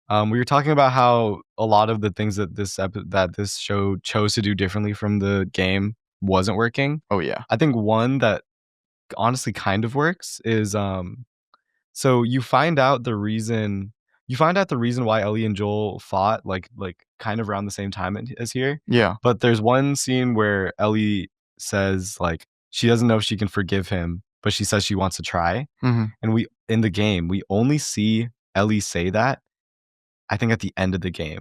we were talking about how a lot of the things that that this show chose to do differently from the game wasn't working. Oh yeah. I think one that honestly kind of works is, so you find out the reason why Ellie and Joel fought, kind of around the same time as here, Yeah. but there's one scene where Ellie says, like, she doesn't know if she can forgive him, but she says she wants to try, Mhm. and we in the game, we only see Ellie say that, I think, at the end of the game,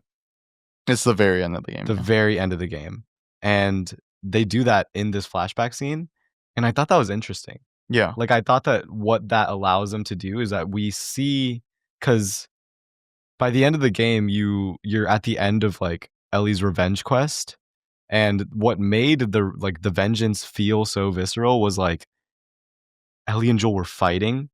It's the very end of the game, the yeah. very end of the game, and they do that in this flashback scene, and I thought that was interesting. Yeah. Like, I thought that what that allows them to do is that we see, because by the end of the game, you're at the end of, like, Ellie's revenge quest, and what made the vengeance feel so visceral was, like, Ellie and Joel were fighting,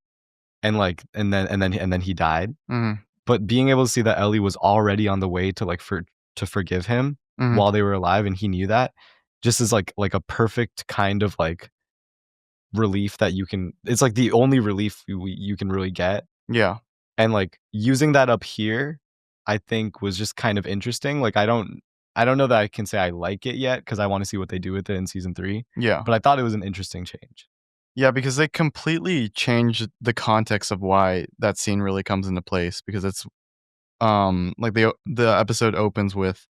and, like and then he died, Mhm. but being able to see that Ellie was already on the way to, like, to forgive him Mhm. while they were alive, and he knew that, just is like a perfect kind of, like, relief that you can it's, like, the only relief you can really get. Yeah. And, like, using that up here, I think was just kind of interesting. Like, I don't know that I can say I like it yet because I wanna see what they do with it in season 3, Yeah. but I thought it was an interesting change. Yeah, because they completely changed the context of why that scene really comes into place because it's, like, the episode opens with,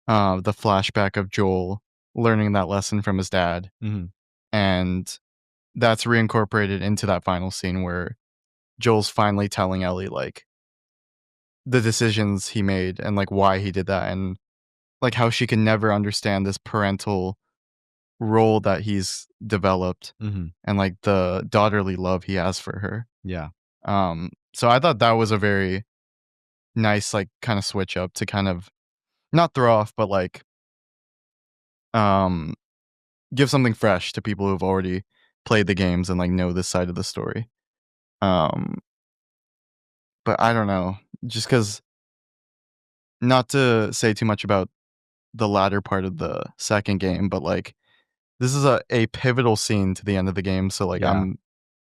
the flashback of Joel learning that lesson from his dad, Mhm, and that's reincorporated into that final scene where Joel's finally telling Ellie, like, the decisions he made and, like, why he did that and, like, how she can never understand this parental role that he's developed mhm, and, like, the daughterly love he has for her. yeah, So I thought that was a very nice, like, kinda switch up to kind of not throw off, but, like, um, give something fresh to people who've already played the games and, like, know this side of the story. Um, but I don't know, just because not to say too much about the latter part of the second game, but, like, this is a pivotal scene to the end of the game, so, like, yeah, I'm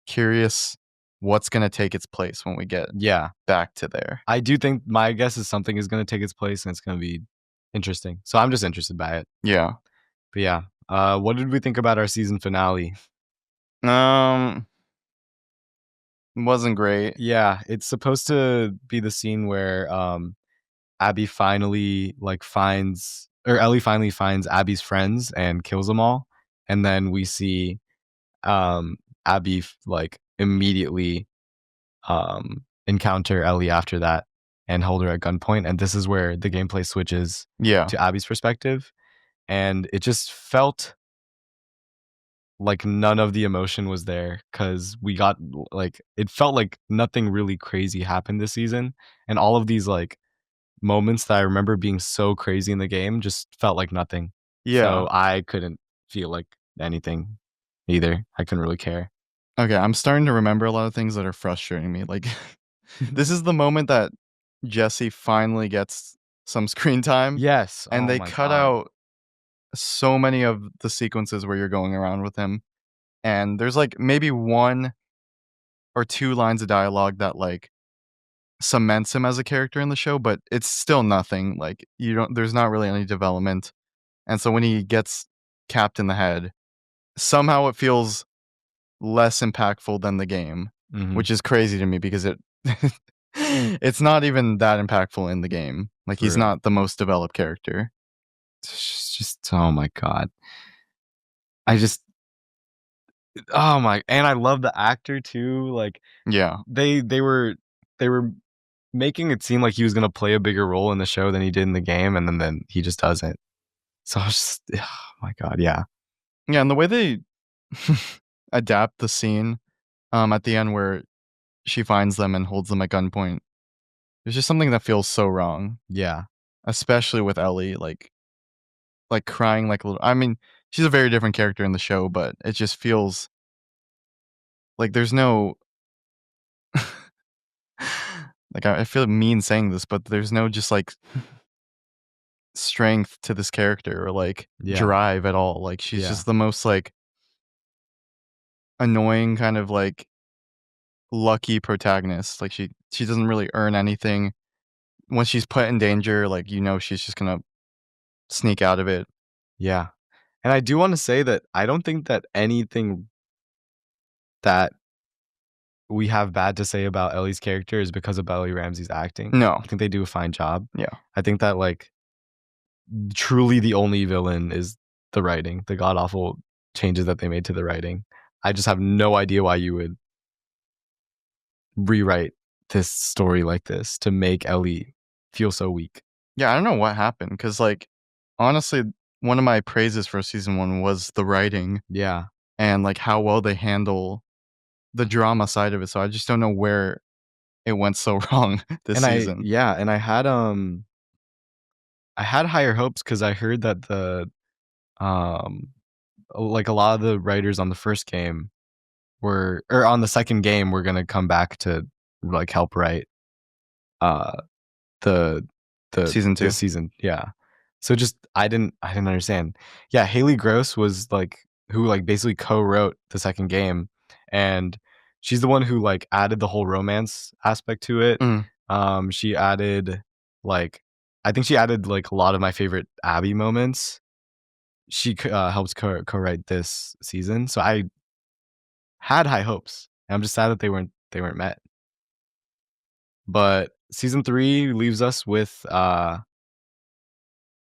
curious what's gonna take its place when we get yeah. back to there. I do think my guess is something is gonna take its place, and it's gonna be Interesting. So I'm just interested by it. Yeah. But yeah. What did we think about our season finale? Wasn't great. Yeah, it's supposed to be the scene where Abby finally finds, or Ellie finally finds Abby's friends and kills them all, and then we see Abby immediately encounter Ellie after that and hold her at gunpoint, and this is where the gameplay switches Yeah. to Abby's perspective, and it just felt like none of the emotion was there because we got it felt like nothing really crazy happened this season, and all of these moments that I remember being so crazy in the game just felt like nothing. Yeah. So I couldn't feel like anything either. I couldn't really care. Okay, I'm starting to remember a lot of things that are frustrating me. Like, this is the moment that Jesse finally gets some screen time, Yes. and Oh they my cut god. out so many of the sequences where you're going around with him. And there's like maybe 1 or 2 lines of dialogue that like cements him as a character in the show, but it's still nothing. Like, there's not really any development. And so when he gets capped in the head, somehow it feels less impactful than the game, Mhm. which is crazy to me because it's not even that impactful in the game. Like, For he's real. not the most developed character. It's just oh my god. I just oh my, and I love the actor too. Like Yeah. they were making it seem like he was gonna play a bigger role in the show than he did in the game, and then he just doesn't. So I was just oh my god, yeah. Yeah, and the way they adapt the scene, at the end where she finds them and holds them at gunpoint, there's just something that feels so wrong, Yeah. especially with Ellie, like crying like a little. I mean, she's a very different character in the show, but it just feels like there's no like I feel mean saying this, but there's no just like strength to this character or like Yeah. drive at all. Like, she's Yeah. just the most like annoying kind of like lucky protagonist. Like, she doesn't really earn anything. When she's put in danger, like, she's just gonna sneak out of it. Yeah. And I do wanna say that I don't think that anything that we have bad to say about Ellie's character is because of Bella Ramsey's acting. No. I think they do a fine job. Yeah. I think that truly the only villain is the writing, the god awful changes that they made to the writing. I just have no idea why you would rewrite this story like this to make Ellie feel so weak. Yeah, I don't know what happened because, like, honestly, one of my praises for season 1 was the writing Yeah. and, like, how well they handle the drama side of it, so I just don't know where it went so wrong this And season. I had higher hopes because I heard that um a lot of the writers on the first game on the second game were gonna come back to help write uh the Season this 2? season. Yeah. So just I didn't understand. Yeah, Haley Gross was who basically co-wrote the second game, and she's the one who added the whole romance aspect to it. Mm. She added I think she added a lot of my favorite Abby moments. She helps co-write this season, so I had high hopes. And I'm just sad that they weren't met. But season 3 leaves us with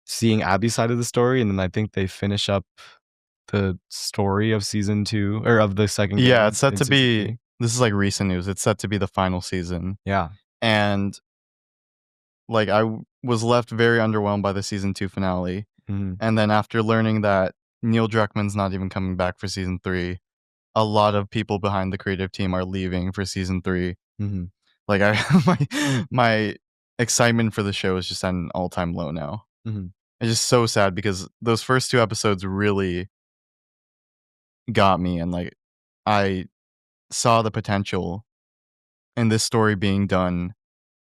seeing Abby's side of the story, and then I think they finish up the story of season 2 or of the second Yeah, it's game set in to season be 3. this is, like, recent news, it's set to be the final season, Yeah. and, like, was left very underwhelmed by the season 2 finale, Mhm. and then after learning that Neil Druckmann's not even coming back for season 3, a lot of people behind the creative team are leaving for season 3. Mhm. Like, I my excitement for the show is just at an all-time low now. Mhm. It's just so sad because those first 2 episodes really got me, and, like, I saw the potential in this story being done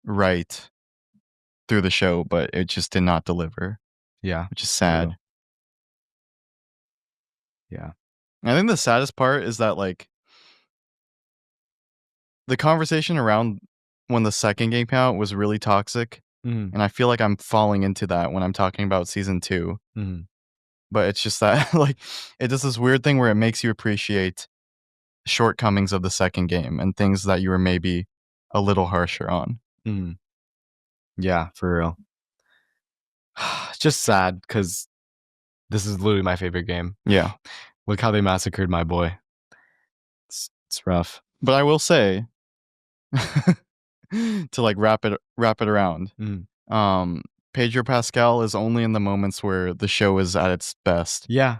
right through the show, but it just did not deliver, Yeah. which is For sad. real. Yeah. I think the saddest part is that, like, the conversation around when the second game came out was really toxic, Mhm. And I feel like I'm falling into that when I'm talking about season 2. Mhm. But it's just that like it does this weird thing where it makes you appreciate shortcomings of the second game and things that you were maybe a little harsher on. Mhm. Yeah, for real. It's just sad because this is literally my favorite game. Yeah. Look how they massacred my boy. It's rough. But I will say to like wrap it around. Mhm. Pedro Pascal is only in the moments where the show is at its best. Yeah.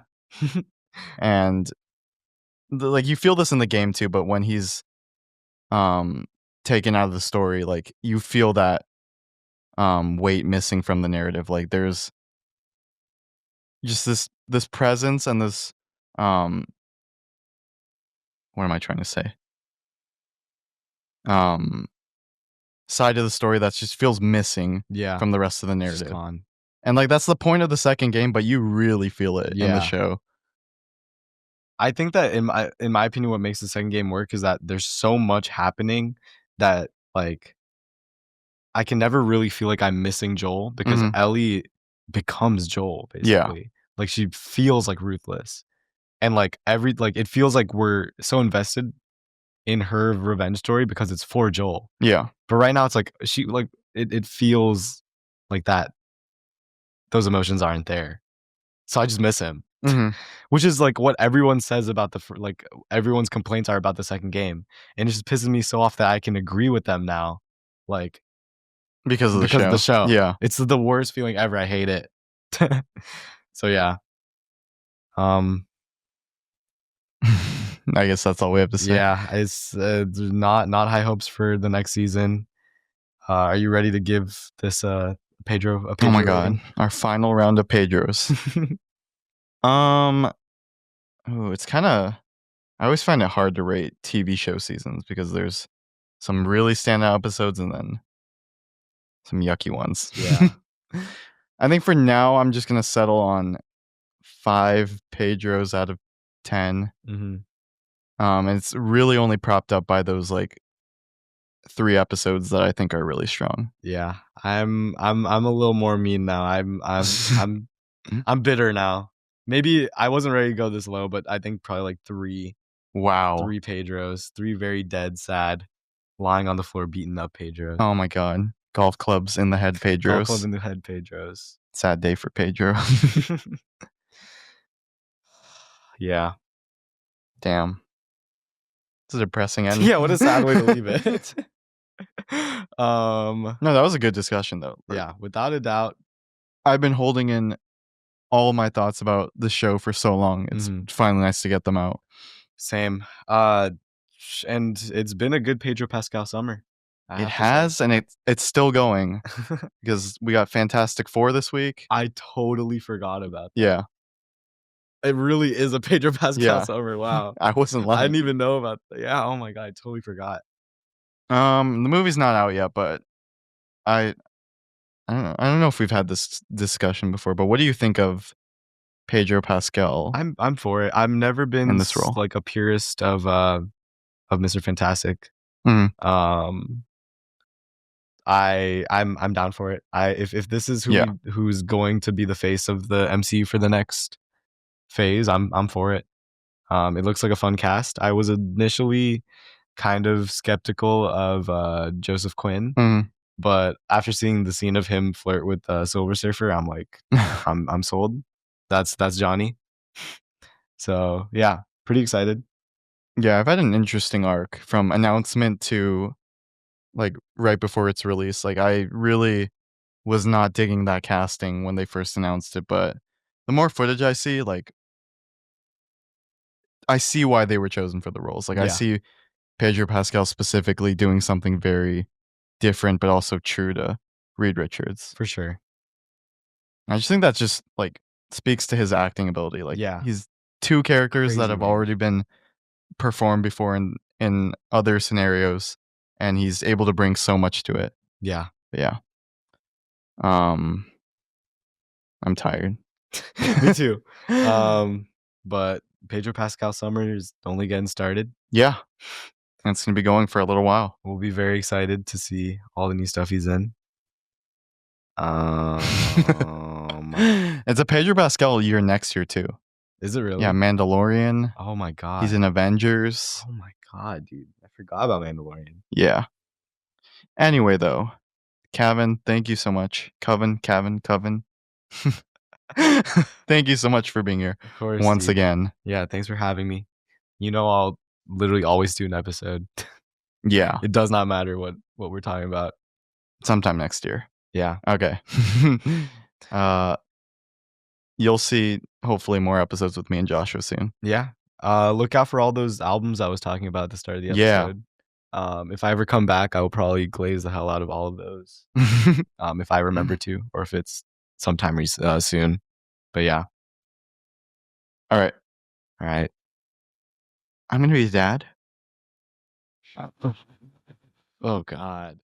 And like you feel this in the game too, but when he's taken out of the story, like you feel that weight missing from the narrative. Like there's just this presence and this um what am I trying to say? Um Side of the story that just feels missing Yeah. from the rest of the It's just narrative. gone. And like that's the point of the second game, but you really feel it in the Yeah. show. I think that in my opinion, what makes the second game work is that there's so much happening that like I can never really feel like I'm missing Joel because Mhm. Ellie becomes Joel Yeah. basically. Like she feels like ruthless. And like it feels like we're so invested in her revenge story because it's for Joel. Yeah. But right now it's like it feels like that those emotions aren't there. So I just miss him. Mhm. Which is like what everyone says about like everyone's complaints are about the second game. And it just pisses me so off that I can agree with them now. Like Because of the because of the show. show. Yeah. It's the worst feeling ever. I hate it. So yeah. Um I guess that's all we have to say. yeah, it's not high hopes for the next season. Are you ready to give this Pedro a Oh Pedro my god. rating? Our final round of Pedros. Um it's kind of I always find it hard to rate TV show seasons because there's some really standout episodes and then some yucky ones. Yeah. I think for now I'm just going to settle on 5 Pedros out of 10. Mhm. And it's really only propped up by those like 3 episodes that I think are really strong. Yeah. I'm a little more mean now. I'm bitter now. Maybe I wasn't ready to go this low, but I think probably like Wow. 3 Pedros, 3 very dead, sad, lying on the floor, beaten up Pedros. Oh my god. Golf clubs in the head Golf club Pedros. in the head Pedros. Sad day for Pedro. Yeah. Damn. It's a depressing end. Yeah, what a sad way to leave it. No, that was a good discussion though. Like, Yeah, without a doubt. I've been holding in all my thoughts about the show for so long. It's finally nice to get them out. Same. And it's been a good Pedro Pascal summer. It has, and it's still going because we got Fantastic Four this week. I totally forgot about that. Yeah. It really is a Pedro Pascal Yeah. summer. Wow. I wasn't I lying. didn't even know about that. Yeah, oh my god, I totally forgot. The movie's not out yet, but I don't know. I don't know if we've had this discussion before, but what do you think of Pedro Pascal I'm for it. I've never been in this role? like a purist of Mr. Fantastic. Mhm. I'm down for it. If this is who's going to be the face of the MCU for the next phase, I'm for it. It looks like a fun cast. I was initially kind of skeptical of Joseph Quinn, Mhm. but after seeing the scene of him flirt with Silver Surfer, I'm like, I'm sold. That's Johnny. So yeah, pretty excited. Yeah, I've had an interesting arc from announcement to like right before its release. Like I really was not digging that casting when they first announced it, but the more footage I see, like I see why they were chosen for the roles. Like I Yeah. see Pedro Pascal specifically doing something very different, but also true to Reed Richards. For sure. I just think that just like speaks to his acting ability. Like Yeah. he's 2 characters that Crazy have range. already been performed before in other scenarios, and he's able to bring so much to it. Yeah. But yeah. I'm tired. Me too. But Pedro Pascal summer is only getting started. Yeah. And it's gonna be going for a little while. We'll be very excited to see all the new stuff he's in. It's a Pedro Pascal year next year too. Is it really? Yeah, Mandalorian. Oh my god. He's in Avengers. Oh my god, dude. I forgot about Mandalorian. Yeah. Anyway, though, Kavin, thank you so much. Kavin. Thank you so much for being here Of course. once dude. again. Yeah, thanks for having me. You know, I'll literally always do an episode. Yeah, It does not matter what we're talking about. sometime next year. Yeah. Okay. You'll see hopefully more episodes with me and Joshua soon. Yeah. Look out for all those albums I was talking about at the start of the Yeah. episode. If I ever come back, I will probably glaze the hell out of all of those. If I remember to, or if it's sometime soon. But yeah. All right. All right. I'm gonna be a dad. Oh God.